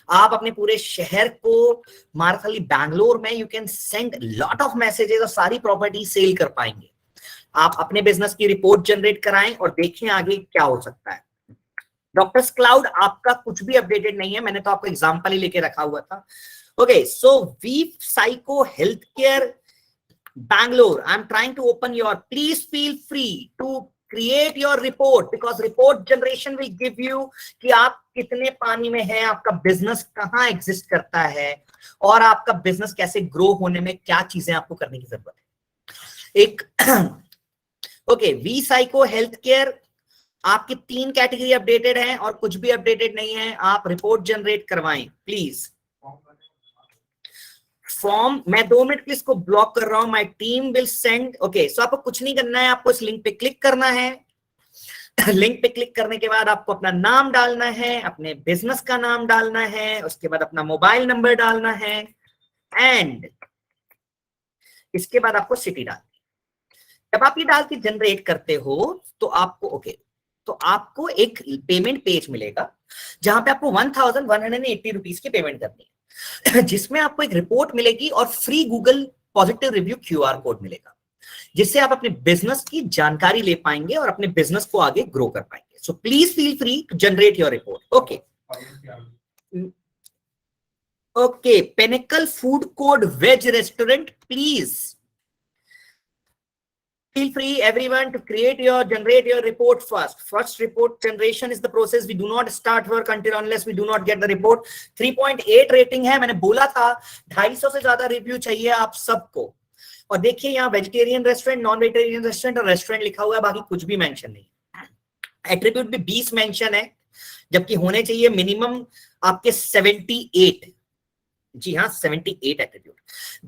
आप अपने पूरे शहर को मार्कली बैंगलोर में you can send lot of messages और सारी प्रॉपर्टी सेल कर पाएंगे। आप अपने बिजनेस की रिपोर्ट जनरेट कराएं और देखें आगे क्या हो सकता है। डॉक्टर्स क्लाउड आपका कुछ भी अपडेटेड नहीं है, मैंने तो आपको एग्जांपल ही लेके रखा हुआ था। Okay, so we psycho health care Bangalore, I am trying to open your, please feel free to create your report, because report generation will give you कि आप कितने पानी में हैं, आपका बिजनेस कहाँ एग्जिस्ट करता है, और आपका बिजनेस कैसे ग्रो होने में क्या चीजें आपको करने की जरूरत है। एक okay, we psycho health care, आपकी 3 कैटेगरी अपडेटेड है और कुछ भी अपडेटेड नहीं है। आप रिपोर्ट जनरेट करवाएं प्लीज। फॉर्म मैं 2 मिनट के लिए इसको ब्लॉक कर रहा हूं। My team will send. Okay, so आपको कुछ नहीं करना है, आपको इस लिंक पे क्लिक करना है। लिंक पे क्लिक करने के बाद आपको अपना नाम डालना है, अपने बिजनेस का नाम डालना है, उसके बाद अपना मोबाइल नंबर डालना है, एंड इसके बाद आपको सिटी डालनी है। जब आप ये डाल के जनरेट करते हो तो आपको तो आपको एक पेमेंट पेज मिलेगा जहां पे आपको 1180 रुपीज की पेमेंट करनी है, जिसमें आपको एक रिपोर्ट मिलेगी और free Google positive review QR code मिलेगा, जिससे आप अपने बिजनेस की जानकारी ले पाएंगे और अपने बिजनेस को आगे ग्रो कर पाएंगे। So please feel free to generate your report. Okay, pinnacle food code veg restaurant, please feel free everyone to generate your report first. First report generation is the process. We do not start work unless we do not get the report. 3.8 rating है, मैंने बोला था 250 से ज्यादा रिव्यू चाहिए आप सबको। और देखिए यहाँ vegetarian restaurant, non vegetarian restaurant और रेस्टोरेंट लिखा हुआ है, बाकी कुछ भी मेंशन नहीं। एट्रीब्यूट भी 20 मेंशन है, जबकि होने चाहिए मिनिमम आपके 78। जी हाँ, 78 attribute,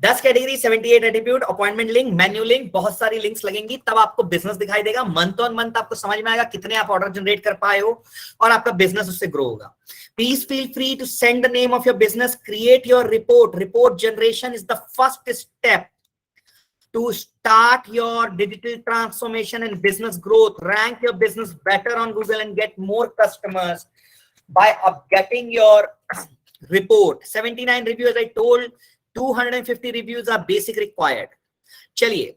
10 category, 78 attribute, appointment link, menu link, बहुत सारी लिंक्स लगेंगी, तब आपको बिजनेस दिखाई देगा। मंथ ऑन मंथ आपको समझ में आएगा कितने आप ऑर्डर जनरेट कर पाए हो और आपका बिजनेस उससे ग्रो होगा। Please feel free to send the name of your business, create your report. Report generation is the first step to start your digital transformation and business growth. Rank your business better on Google and get more customers by getting your report. 79 reviews, I told, 250 reviews are basic required. चलिए,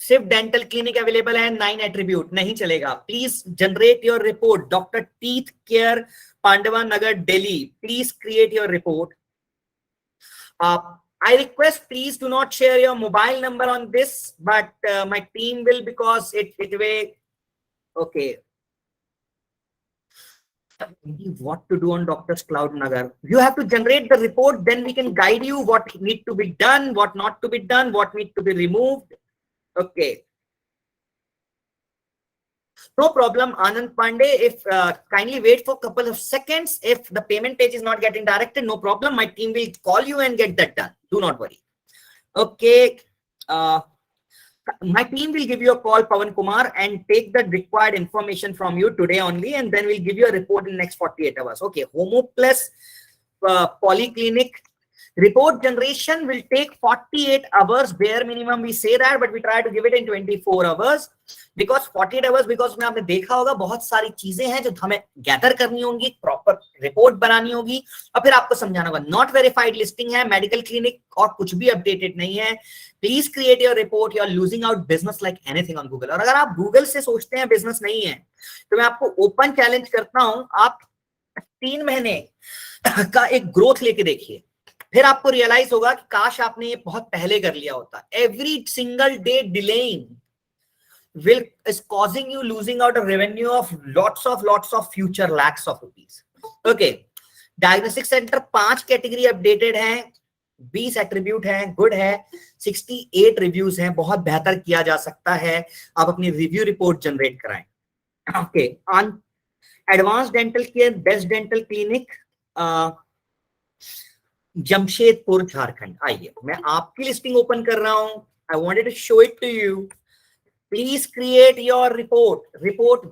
सिर्फ डेंटल क्लिनिक अवेलेबल है, 9 एट्रीब्यूट नहीं चलेगा। Please generate your report. Doctor teeth care, Pandava Nagar, Delhi, please create your report. I request please do not share your mobile number on this, but my team will, because it will. Okay. What to do on Doctor's Cloud Nagar? You have to generate the report, then we can guide you what need to be done, what not to be done, what need to be removed. Okay. No problem, Anand Pandey. If kindly wait for a couple of seconds. If the payment page is not getting directed, no problem. My team will call you and get that done. Do not worry. Okay. My team will give you a call, Pawan Kumar, and take the required information from you today only, and then we'll give you a report in the next 48 hours. Okay. Homo Plus Polyclinic. Report generation will take 48 hours, bare minimum we say that, but we try to give it in 24 hours because 48 hours, because में आपने देखा होगा बहुत सारी चीजें हैं जो हमें गैदर करनी होंगी, प्रॉपर रिपोर्ट बनानी होगी और फिर आपको समझाना होगा। नॉट वेरीफाइड लिस्टिंग है, मेडिकल क्लिनिक और कुछ भी अपडेटेड नहीं है। Please create your report, you are losing out business like anything on Google. और अगर आप गूगल से सोचते हैं बिजनेस नहीं है, तो मैं आपको ओपन चैलेंज करता हूं, आप 3 महीने का एक ग्रोथ लेके देखिए, फिर आपको रियलाइज होगा कि काश आपने ये बहुत पहले कर लिया होता। Every single day delaying will is causing you losing out a revenue of lots of future lakhs of rupees. Okay, diagnostic center 5 category updated हैं, 20 एट्रीब्यूट हैं, गुड है, 68 रिव्यूज हैं, बहुत बेहतर किया जा सकता है। आप अपनी रिव्यू रिपोर्ट जनरेट कराएं। Okay, on advance dental care, best dental clinic, Jamshedpur Jharkhand. आइए मैं आपकी लिस्टिंग ओपन कर रहा हूं। I wanted to show it to you. Please create your report.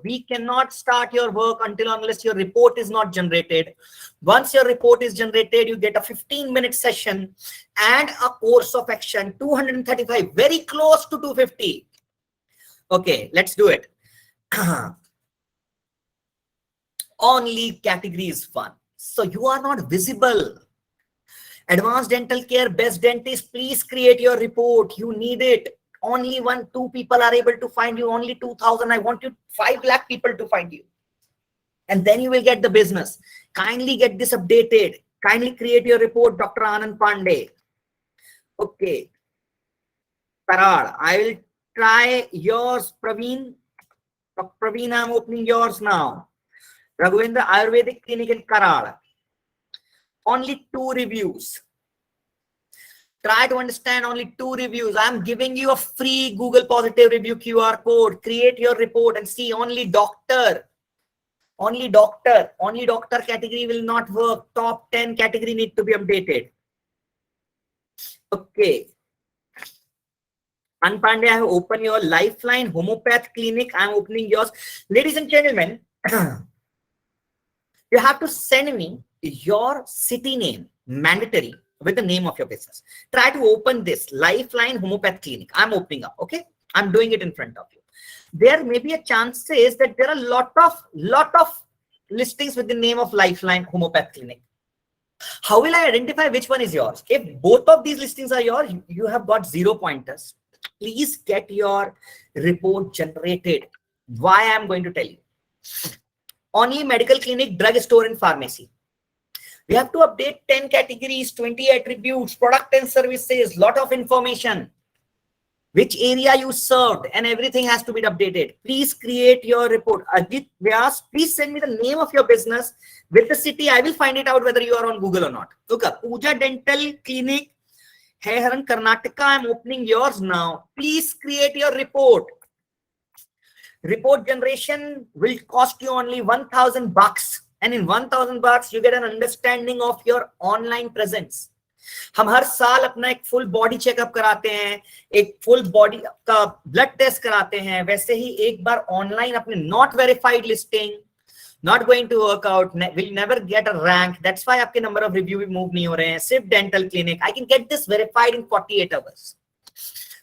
We cannot start your work unless your report is not generated. Once your report is generated, you get a 15-minute session and a course of action, 235, very close to 250. Okay, let's do it. Only category is 1. So you are not visible. Advanced dental care, best dentist, please create your report. You need it. Only 1-2 people are able to find you, only 2,000. I want you 5 lakh people to find you. And then you will get the business. Kindly get this updated. Kindly create your report, Dr. Anand Pandey. Okay. Karad, I will try yours, Praveen. Praveen, I'm opening yours now. Raghavendra Ayurvedic Clinic in Karad. Only 2 reviews. Try to understand, only 2 reviews. I'm giving you a free Google positive review QR code. Create your report and see. Only doctor category will not work. Top 10 category need to be updated. Okay. Anpande, I have opened your Lifeline Homeopath Clinic. I'm opening yours. Ladies and gentlemen, you have to send me your city name, mandatory, with the name of your business. Try to open this Lifeline Homeopath Clinic. I'm opening up. Okay, I'm doing it in front of you. There may be a chances that there are lot of listings with the name of Lifeline Homeopath Clinic. How will I identify which one is yours? If both of these listings are yours, you have got 0 pointers. Please get your report generated. Why I'm going to tell you. Only medical clinic, drug store and pharmacy. We have to update 10 categories, 20 attributes, product and services, lot of information, which area you served, and everything has to be updated. Please create your report. Ajit Vyas, please send me the name of your business with the city. I will find it out whether you are on Google or not. Look up Pooja Dental Clinic Hey Haran, Karnataka, I'm opening yours now. Please create your report. Report generation will cost you only $1,000, and in $1,000 you get an understanding of your online presence. हम हर साल अपना एक फुल बॉडी चेकअप कराते हैं, एक फुल बॉडी का ब्लड टेस्ट कराते हैं, वैसे ही एक बार ऑनलाइन अपने not verified listing not going to work out, will never get a rank. That's why आपके number of review भी move नहीं हो रहे हैं. सिर्फ dental clinic, I can get this verified in 48 hours.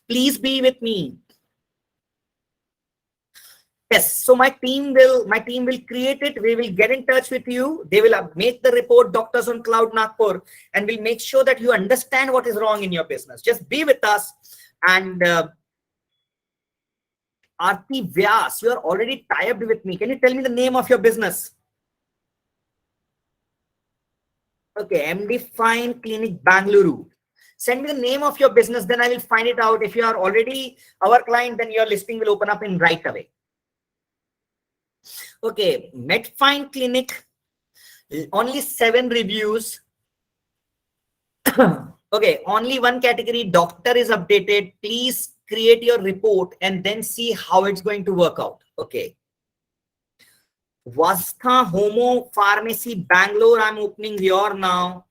Please be with me. Yes, so my team will create it. We will get in touch with you. They will make the report, Doctors on Cloud Nagpur, and we'll make sure that you understand what is wrong in your business. Just be with us. And Aarti Vyas, you are already tied with me. Can you tell me the name of your business? Okay, MD Fine Clinic Bangalore. Send me the name of your business, then I will find it out. If you are already our client, then your listing will open up in right away. Okay, MedFine Clinic, only 7 reviews. Okay, only one category, doctor is updated. Please create your report and then see how it's going to work out. Okay. Vastha Homo Pharmacy Bangalore, I'm opening your now.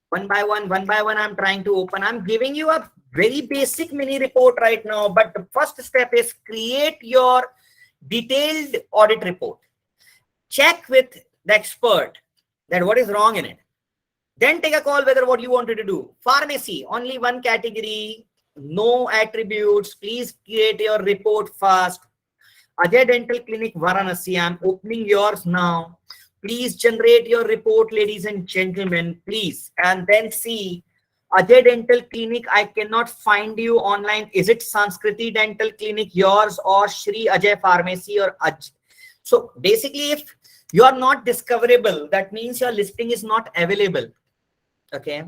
One by one, I'm trying to open. I'm giving you a very basic mini report right now, but the first step is create your detailed audit report. Check with the expert that what is wrong in it. Then take a call whether what you wanted to do. Pharmacy, only one category, no attributes. Please create your report fast. Ajay Dental Clinic Varanasi, I'm opening yours now. Please generate your report, ladies and gentlemen, please. And then see, Ajay Dental Clinic, I cannot find you online. Is it Sanskriti Dental Clinic yours or Shri Ajay Pharmacy or Ajay? So basically, if you are not discoverable, that means your listing is not available. Okay,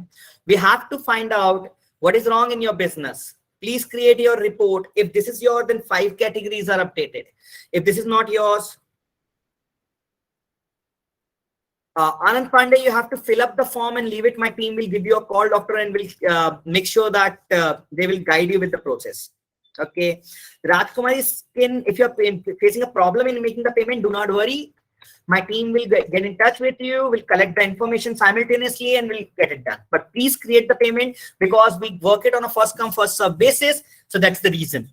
we have to find out what is wrong in your business. Please create your report. If this is yours, then 5 categories are updated. If this is not yours, Anand Pandey, you have to fill up the form and leave it. My team will give you a call, doctor, and will make sure that they will guide you with the process. Okay, Rajkumari Skin, if you're facing a problem in making the payment, do not worry. My team will get in touch with you, will collect the information simultaneously and will get it done. But please create the payment because we work it on a first come, first serve basis. So that's the reason.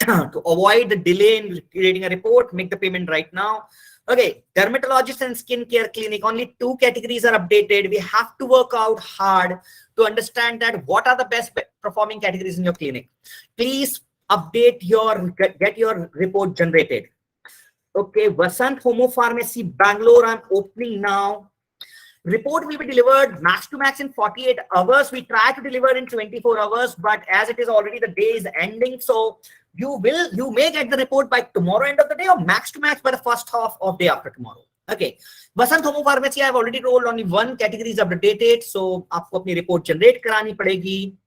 To avoid the delay in creating a report, make the payment right now. Okay, dermatologist and skincare clinic, only 2 categories are updated. We have to work out hard to understand that what are the best performing categories in your clinic. Please update get your report generated. Okay, Vasant Homo Pharmacy Bangalore, I'm opening now. Report will be delivered max to max in 48 hours. We try to deliver in 24 hours, but as it is already the day is ending, so you may get the report by tomorrow end of the day or max to max by the first half of day after tomorrow. Okay, Vasant Homo Pharmacy, I have already told only 1 category is updated, so आपको अपनी report generate करानी पड़ेगी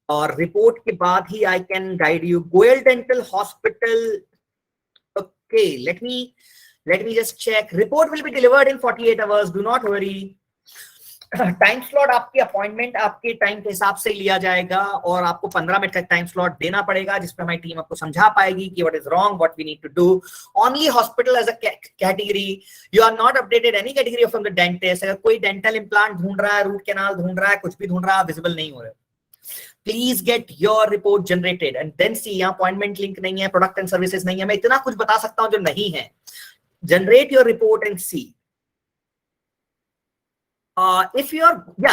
और report के बाद ही I can guide you. Goel Dental Hospital. Okay, let me just check. Report will be delivered in 48 hours. Do not worry. Time slot आपकी अपॉइंटमेंट आपके टाइम के हिसाब से लिया जाएगा और आपको 15 मिनट का टाइम स्लॉट देना पड़ेगा जिसपे हमारी टीम आपको समझा पाएगी कि what is wrong, what we need to do. Only hospital as a category, you are not updated any category from the dentist. अगर कोई डेंटल इम्प्लांट ढूंढ रहा है, रूट कैनाल ढूंढ रहा है, कुछ भी ढूंढ रहा है, विजिबल नहीं हो रहा है, please get your report generated and then see. यहाँ अपॉइंटमेंट लिंक नहीं है, प्रोडक्ट एंड सर्विसेज नहीं है, मैं इतना कुछ बता सकता हूँ जो नहीं है. Generate your report and see. If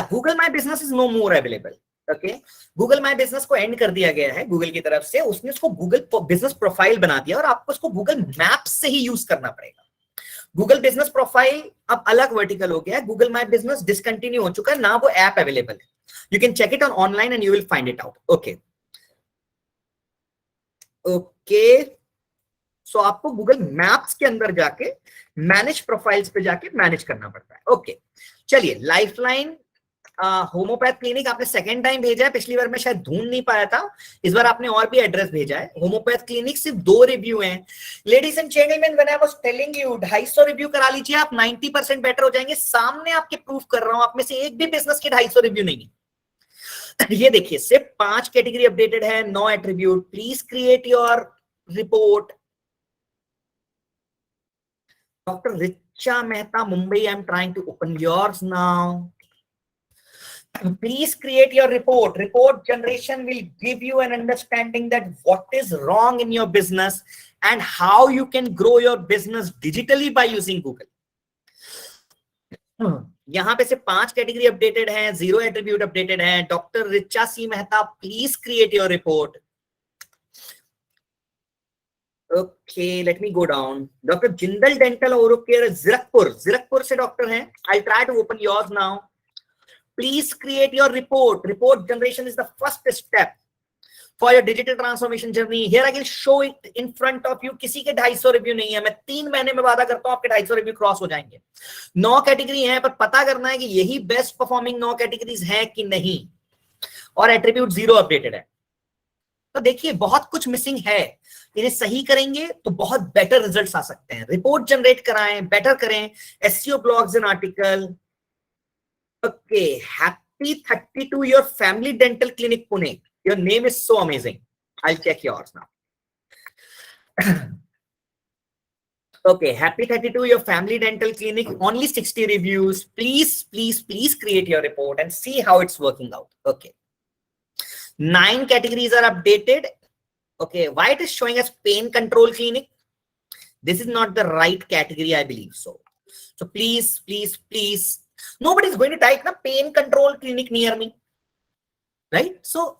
Google My Business is no more available. Okay, Google My Business को एंड कर दिया गया है गूगल की तरफ से. उसने उसको गूगल बिजनेस प्रोफाइल बना दिया और आपको उसको गूगल मैप्स से ही यूज करना पड़ेगा. गूगल बिजनेस प्रोफाइल अब अलग वर्टिकल हो गया है. गूगल माई बिजनेस डिसकंटिन्यू हो चुका है ना, वो ऐप अवेलेबल है. You can check it on online and you will find it out. Okay, so आपको गूगल मैप्स के अंदर जाके मैनेज प्रोफाइल्स पे जाके मैनेज करना पड़ता है. ओके, चलिए. लाइफलाइन होम्योपैथ क्लिनिक आपने सेकंड टाइम भेजा है. पिछली बार मैं शायद ढूंढ नहीं पाया था, इस बार आपने और भी एड्रेस भेजा है. होम्योपैथ क्लिनिक सिर्फ 2 रिव्यू हैं. Ladies and gentleman, when I was telling you 250 review करा लीजिए, आप 90% बेटर हो जाएंगे. सामने आपके प्रूफ कर रहा हूं, आप में से एक भी बिजनेस के 250 रिव्यू नहीं है. ये देखिए सिर्फ 5 कैटेगरी अपडेटेड है, 9 attribute. Please create your report. Doctor Richa Mehta, Mumbai, I am trying to open yours now. Please create your report. Report generation will give you an understanding that what is wrong in your business and how you can grow your business digitally by using Google. यहाँ पे से 5 कैटेगरी अपडेटेड है, 0 एट्रीब्यूट अपडेटेड है। Doctor Richa C Mehta, please create your report. Okay, let me go down. Dr. Jindal Dental Oral Care, Zirakpur से डॉक्टर हैं। I'll try to open yours now. Please create your report. Report generation is the first step for your digital transformation journey. Here I will show it in front of you. किसी के 250 रिव्यू नहीं है। मैं 3 महीने में वादा करता हूं आपके 250 रिव्यू क्रॉस हो जाएंगे। 9 कैटेगरी हैं, पर पता करना है कि यही बेस्ट परफॉर्मिंग 9 कैटेगरीज हैं कि नहीं, और एट्रीब्यूट 0 अपडेटेड है। तो देखिए बहुत कुछ मिसिंग है, इन्हें सही करेंगे तो बहुत बेटर रिजल्ट्स आ सकते हैं। रिपोर्ट जनरेट कराएं, बेटर करें, SEO blogs and article. Okay, happy 32, your family dental clinic Pune. Your name is so amazing. I'll check yours now. Okay, happy 32, your family dental clinic, only 60 reviews. Please create your report and see how it's working out. Okay, 9 categories are updated. Okay, why it is showing as pain control clinic? This is not the right category, I believe so. So please, nobody is going to type the pain control clinic near me, right? So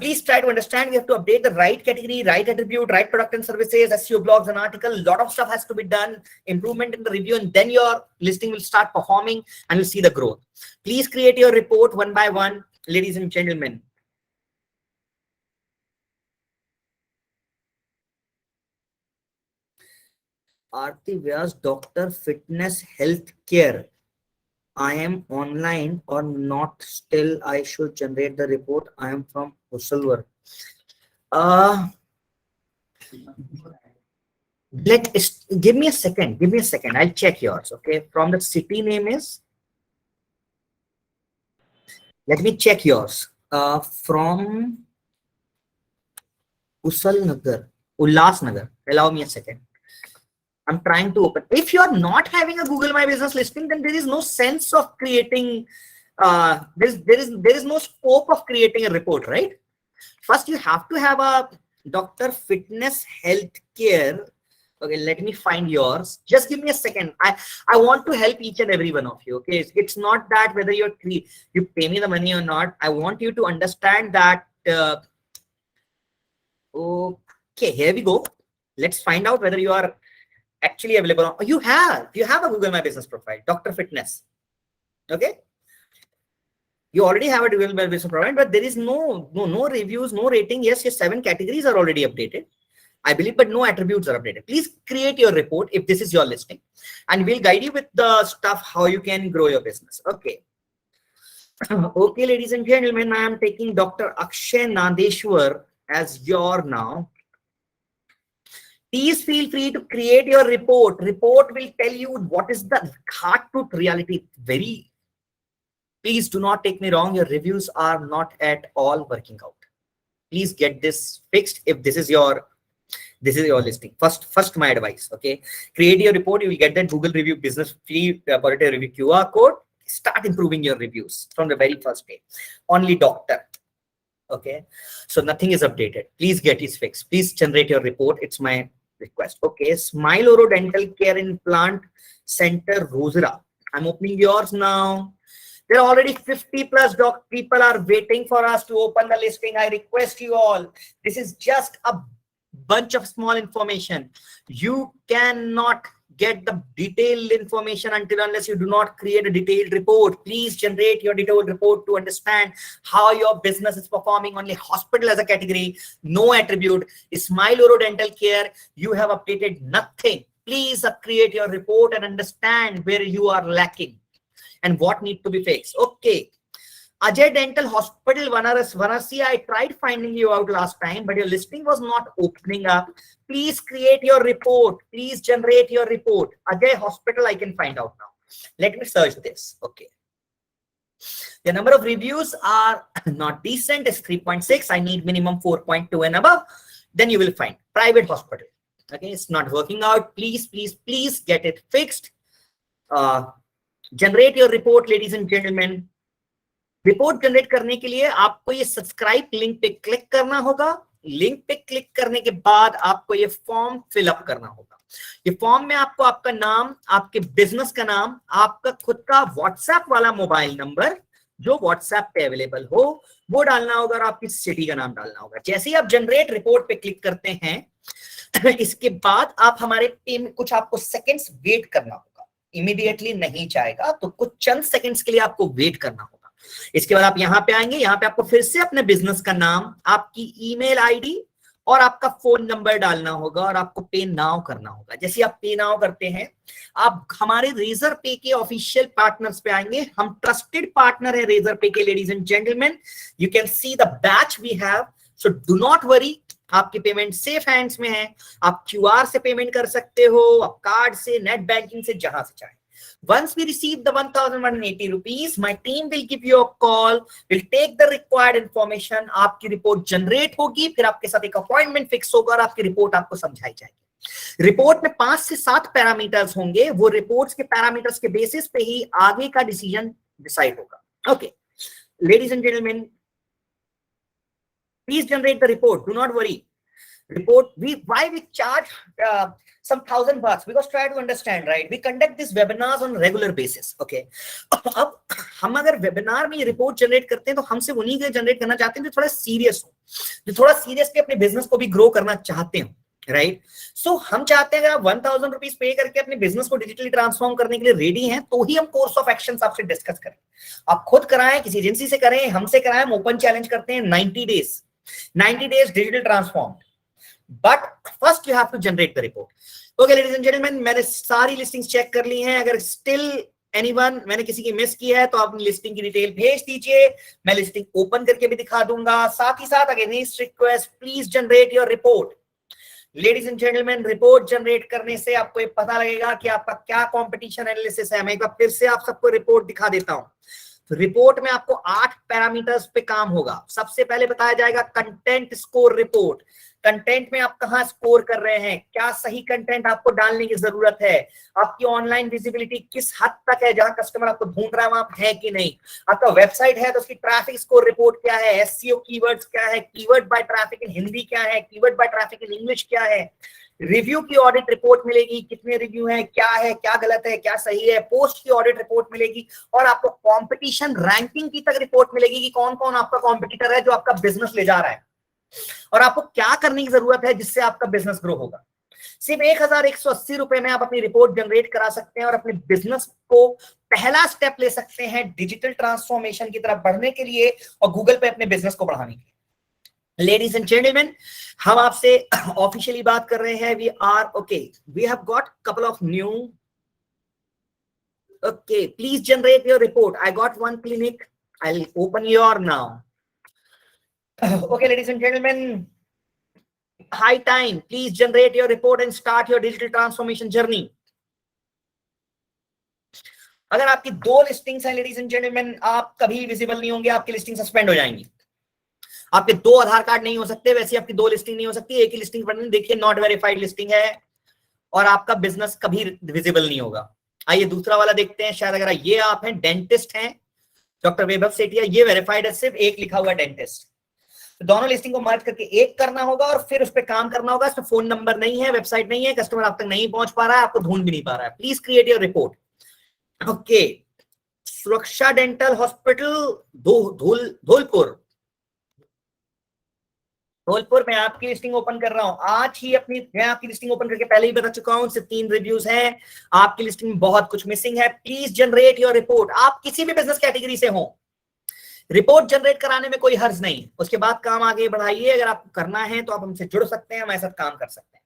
please try to understand. We have to update the right category, right attribute, right product and services, SEO blogs and article. A lot of stuff has to be done, improvement in the review, and then your listing will start performing and you'll see the growth. Please create your report one by one, ladies and gentlemen. Aarti Vyas, Dr. Fitness Healthcare. I am online or not, still I should generate the report. I am from Hussalwar. Give me a second. I'll check yours. Okay, from the city name is. Let me check yours. From Ullasnagar. Allow me a second. I'm trying to open. If you are not having a Google My Business listing, then there is no sense of creating. There is no scope of creating a report, right? First, you have to have a Dr. Fitness Healthcare. Okay, let me find yours. Just give me a second. I want to help each and every one of you. Okay, it's not that whether you pay me the money or not. I want you to understand that. Okay, here we go. Let's find out whether you are actually available. You have a Google My Business profile, Dr. Fitness. Okay, you already have a Google My Business profile, but there is no reviews, no rating. Yes, your 7 categories are already updated, I believe, but no attributes are updated. Please create your report if this is your listing, and we'll guide you with the stuff how you can grow your business. Okay. Okay, ladies and gentlemen, I am taking Dr. Akshay Nandeshwar as your now. Please feel free to create your report. Report will tell you what is the hard truth reality. Please do not take me wrong. Your reviews are not at all working out. Please get this fixed if this is your listing. First my advice. Okay, create your report. You will get that Google review business free quality review QR code. Start improving your reviews from the very first day. Only doctor. Okay, so nothing is updated. Please get it fixed. Please generate your report. It's my request. Okay, Smile Oro Dental Care Implant Center, Rosera. I'm opening yours now. There are already 50 plus people are waiting for us to open the listing. I request you all. This is just a bunch of small information. You cannot get the detailed information unless you do not create a detailed report. Please generate your detailed report to understand how your business is performing. Only hospital as a category, no attribute. Smile Oro Dental Care, you have updated nothing. Please create your report and understand where you are lacking and what needs to be fixed. Okay. Ajay Dental Hospital, Vanasi, I tried finding you out last time, but your listing was not opening up. Please create your report. Please generate your report. Ajay Hospital, I can find out now. Let me search this. Okay. The number of reviews are not decent, it's 3.6. I need minimum 4.2 and above. Then you will find private hospital. Okay, it's not working out. Please, please, please get it fixed. Generate your report, ladies and gentlemen. Report generate करने के लिए आपको ये सब्सक्राइब लिंक पे क्लिक करना होगा। लिंक पे क्लिक करने के बाद आपको ये फॉर्म फिलअप करना होगा। ये फॉर्म में आपको आपका नाम, आपके बिजनेस का नाम, आपका खुद का व्हाट्सएप वाला मोबाइल नंबर जो व्हाट्सएप पे अवेलेबल हो वो डालना होगा और आपकी सिटी का नाम डालना होगा। जैसे ही आप जनरेट रिपोर्ट पे क्लिक करते हैं इसके बाद आप हमारे कुछ आपको सेकंड्स वेट करना होगा। इमीडिएटली नहीं जाएगा, तो कुछ चंद सेकंड्स के लिए आपको वेट करना होगा। इसके बाद आप यहां पे आएंगे, यहां पे आपको फिर से अपने बिजनेस का नाम, आपकी ईमेल आईडी और आपका फोन नंबर डालना होगा और आपको पे नाउ करना होगा। जैसे आप पे नाउ करते हैं, आप हमारे रेजर पे के ऑफिशियल पार्टनर्स पे आएंगे। हम ट्रस्टेड पार्टनर है रेजर पे के, ladies and gentleman. You can see the batch we have, so do not worry, आपकी पेमेंट सेफ हैंड्स में है। आप क्यूआर से पेमेंट कर सकते हो, आप कार्ड से, नेट बैंकिंग से, जहां से चाहे। Once we receive the 1,180 rupees, my team will give you a call, will take the required information, आपकी रिपोर्ट जनरेट होगी, फिर आपके साथ एक अपॉइंटमेंट फिक्स होगा और आपकी रिपोर्ट आपको समझाई जाएगी। रिपोर्ट में 5 से 7 पैरामीटर्स होंगे, वो रिपोर्ट्स के पैरामीटर्स के बेसिस पे ही आगे का डिसीजन डिसाइड होगा। Okay ladies and gentleman, please generate the report, do not worry. Report, why we charge some $1,000, because try to understand, right? We conduct these webinars on regular basis. Okay, अब हम अगर वेबिनार में ये रिपोर्ट जनरेट करते हैं तो हमसे उन्हीं के जनरेट करना चाहते हैं जो थोड़ा सीरियस हो, जो थोड़ा सीरियसली अपने बिजनेस को भी ग्रो करना चाहते हो, राइट? सो हम चाहते हैं अगर आप 1,000 रुपीज पे करके अपने बिजनेस को डिजिटली ट्रांसफॉर्म करने के लिए रेडी हैं तो ही हम कोर्स ऑफ एक्शन आपसे डिस्कस करें। आप खुद कराएं, किसी एजेंसी से करें, हमसे कराएं, हम ओपन चैलेंज करते हैं 90 days digital transform. But first you have to generate the report. Okay, ladies and gentlemen, मैंने सारी लिस्टिंग्स चेक कर ली हैं। अगर still anyone मैंने किसी की मिस की है तो आप अपनी लिस्टिंग की डिटेल भेज दीजिए, मैं लिस्टिंग ओपन करके भी दिखा दूंगा। साथ ही साथ against request, please generate your report. Ladies and gentleman, report generate करने से आपको ये पता लगेगा कि आपका क्या कंपटीशन एनालिसिस है। मैं एक बार फिर से आप सबको रिपोर्ट दिखा देता हूं। तो रिपोर्ट में आपको 8 पैरामीटर्स पे काम होगा। सबसे पहले बताया जाएगा कंटेंट स्कोर रिपोर्ट। कंटेंट में आप कहां स्कोर कर रहे हैं, क्या सही कंटेंट आपको डालने की जरूरत है, आपकी ऑनलाइन विजिबिलिटी किस हद तक है, जहां कस्टमर आपको ढूंढ रहा है वहां है कि नहीं, आपका वेबसाइट है तो उसकी ट्रैफिक स्कोर रिपोर्ट क्या है, एसईओ कीवर्ड्स क्या है, keyword by traffic in Hindi क्या है, keyword by traffic in English क्या है, रिव्यू की ऑडिट रिपोर्ट मिलेगी, कितने रिव्यू हैं, क्या है, क्या गलत है, क्या सही है, पोस्ट की ऑडिट रिपोर्ट मिलेगी और आपको कंपटीशन रैंकिंग की तक रिपोर्ट मिलेगी कि कौन कौन आपका कॉम्पिटिटर है जो आपका बिजनेस ले जा रहा है और आपको क्या करने की जरूरत है जिससे आपका बिजनेस ग्रो होगा। सिर्फ 1,180 रुपए में आप अपनी रिपोर्ट जनरेट करा सकते हैं और अपने बिजनेस को पहला स्टेप ले सकते हैं डिजिटल ट्रांसफॉर्मेशन की तरफ बढ़ने के लिए और गूगल पे अपने बिजनेस को बढ़ाने के लिए। लेडीज एंड जेंटलमैन, हम आपसे ऑफिशियली बात कर रहे हैं। We are okay, we have got couple of new. Okay, please generate your report. I got one clinic, I will open your now. Okay, ladies and gentlemen, high time. Please generate your report and start your digital transformation journey. अगर आपकी 2 लिस्टिंग्स हैं लेडीज एंड जेंटलमैन, आप कभी विजिबल नहीं होंगे, आपकी लिस्टिंग सस्पेंड हो जाएंगी। आपके 2 आधार कार्ड नहीं हो सकते, वैसे आपकी 2 लिस्टिंग नहीं हो सकती। एक ही लिस्टिंग पर देखिए नॉट वेरीफाइड लिस्टिंग है और आपका बिजनेस कभी विजिबल नहीं होगा। आइए दूसरा वाला देखते हैं। शायद अगर ये आप हैं, डेंटिस्ट हैं, डॉक्टर वैभव सेठिया, ये वेरीफाइड है, सिर्फ एक लिखा हुआ डेंटिस्ट। तो दोनों लिस्टिंग को मर्ज करके एक करना होगा और फिर उस पर काम करना होगा। इसमें फोन नंबर नहीं है, वेबसाइट नहीं है, कस्टमर आप तक नहीं पहुंच पा रहा है, आपको ढूंढ भी नहीं पा रहा है। Please create your report. Okay, सुरक्षा डेंटल हॉस्पिटल धौलपुर में आपकी लिस्टिंग ओपन कर रहा हूं आज ही। मैं आपकी लिस्टिंग ओपन करके पहले ही बता चुका हूं, सिर्फ 3 रिव्यूज हैं। आपकी लिस्टिंग में बहुत कुछ मिसिंग है। Please generate your report. आप किसी भी बिजनेस कैटेगरी से हो, रिपोर्ट जनरेट कराने में कोई हर्ज नहीं। उसके बाद काम आगे बढ़ाइए। अगर आपको करना है तो आप हमसे जुड़ सकते हैं, हमारे साथ काम कर सकते हैं।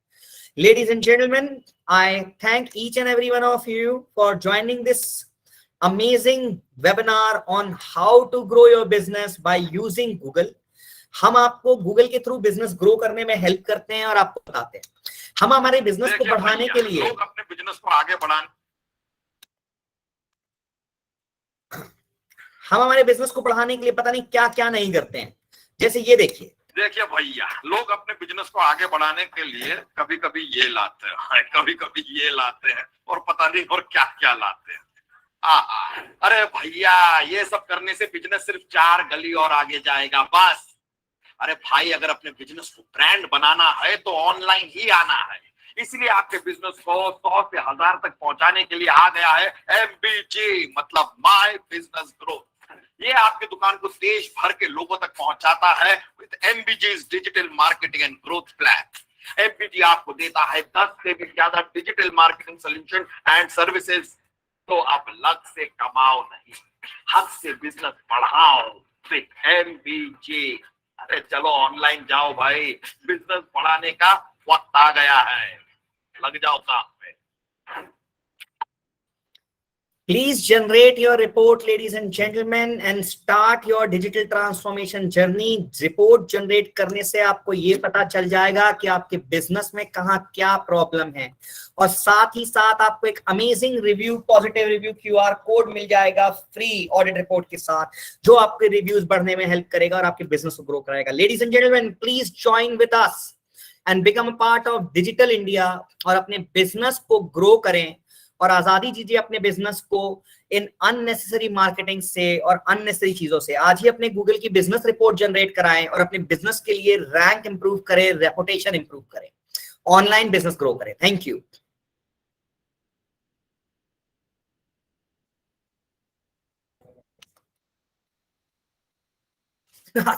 Ladies and gentleman, I thank each and every one of you for joining this amazing webinar on how to grow your business by using Google. हम आपको गूगल के थ्रू बिजनेस ग्रो करने में हेल्प करते हैं और आपको बताते हैं। हम हमारे बिजनेस को बढ़ाने के लिए, अपने बिजनेस को आगे बढ़ाने, हम हमारे बिजनेस को बढ़ाने के लिए पता नहीं क्या क्या नहीं करते हैं। जैसे ये देखिए भैया, लोग अपने बिजनेस को आगे बढ़ाने के लिए कभी कभी ये लाते हैं, कभी कभी ये लाते हैं, और पता नहीं और क्या क्या लाते हैं। अरे भैया, ये सब करने से बिजनेस सिर्फ 4 गली और आगे जाएगा बस। अरे भाई, अगर अपने बिजनेस को ब्रांड बनाना है तो ऑनलाइन ही आना है। इसलिए आपके बिजनेस को 100 से 1000 तक पहुंचाने के लिए आ गया है MBG, मतलब माय बिजनेस ग्रोथ। ये आपकी दुकान को देश भर के लोगों तक पहुंचाता है with MBG's digital marketing and growth plan. MBG आपको देता है 10 से भी ज्यादा digital marketing solution and services. तो अब लक से कमाओ नहीं, हक से बिजनेस बढ़ाओ विद MBG। अरे चलो ऑनलाइन जाओ भाई, बिजनेस बढ़ाने का वक्त आ गया है, लग जाओ काम पे। Please generate your report, ladies and gentlemen, and start your digital transformation journey. Report generate करने से आपको ये पता चल जाएगा कि आपके बिजनेस में कहाँ क्या प्रॉब्लम है, और साथ ही साथ आपको एक amazing review, positive review QR code मिल जाएगा फ्री ऑडिट रिपोर्ट के साथ, जो आपके रिव्यूज बढ़ने में हेल्प करेगा और आपके बिजनेस को ग्रो कराएगा। Ladies and gentleman, please join with us and become a part of digital India, और अपने बिजनेस को ग्रो करें और आजादी दीजिए अपने बिजनेस को इन अननेसेसरी मार्केटिंग से और अननेसेसरी चीजों से। आज ही अपने गूगल की बिजनेस रिपोर्ट जनरेट कराएं और अपने बिजनेस के लिए रैंक इंप्रूव करें, रेपुटेशन इंप्रूव करें, ऑनलाइन बिजनेस ग्रो करें। Thank you.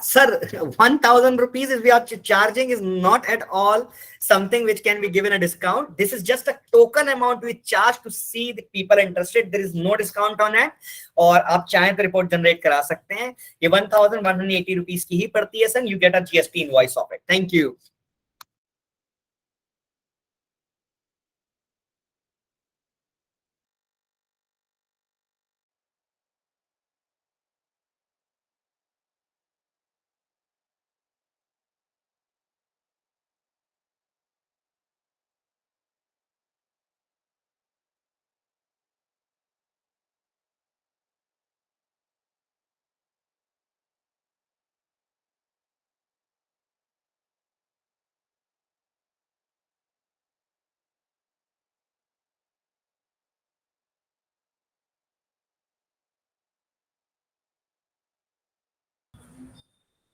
Sir, 1,000 rupees if we are charging is not at all something which can be given a discount. This is just a token amount we charge to see the people interested. There is no discount on it. और आप चाहें तो रिपोर्ट जनरेट करा सकते हैं। ये 1,180 रुपीज की ही पड़ती है sir. You get a GST invoice of it. Thank you.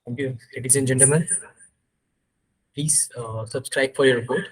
Thank you, ladies and gentlemen. Please subscribe for your report.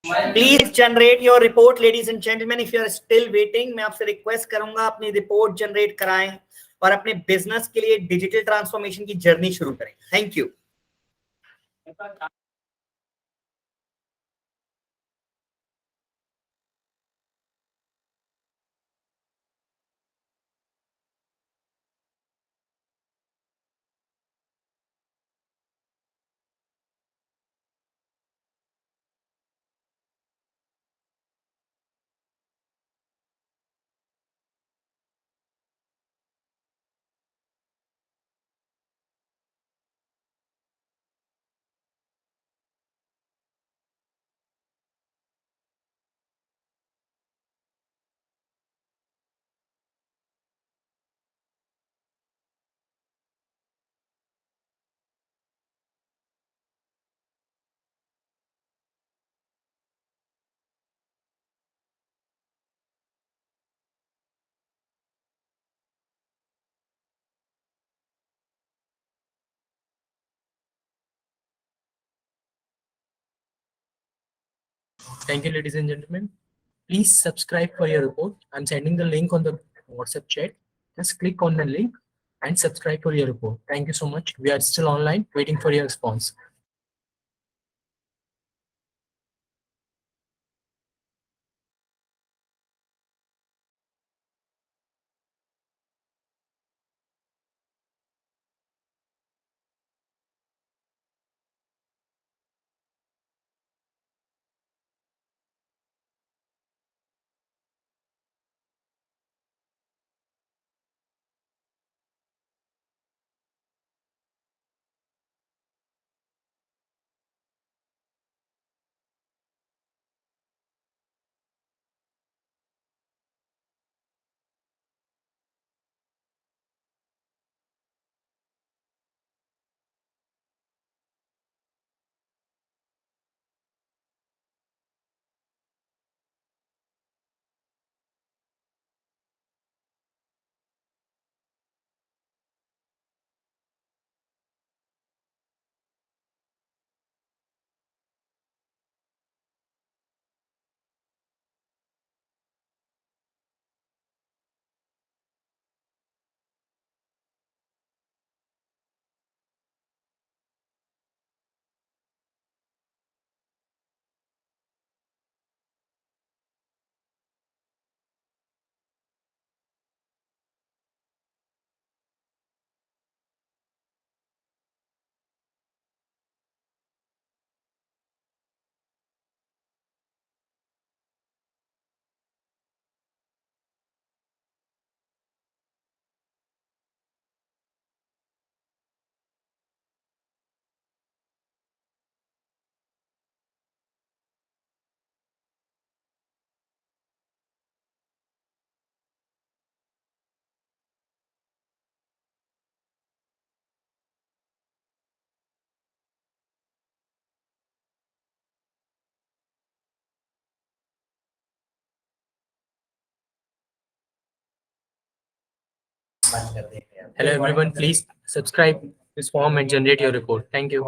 Please generate your report ladies and gentleman. If you are still waiting, मैं आपसे रिक्वेस्ट करूंगा अपनी रिपोर्ट जनरेट कराएं और अपने बिजनेस के लिए डिजिटल ट्रांसफॉर्मेशन की जर्नी शुरू करें। Thank you. Thank you, ladies and gentlemen. Please subscribe for your report. I'm sending the link on the WhatsApp chat. Just click on the link and subscribe for your report. Thank you so much. We are still online waiting for your response. Hello everyone, please subscribe this form and generate your report. Thank you.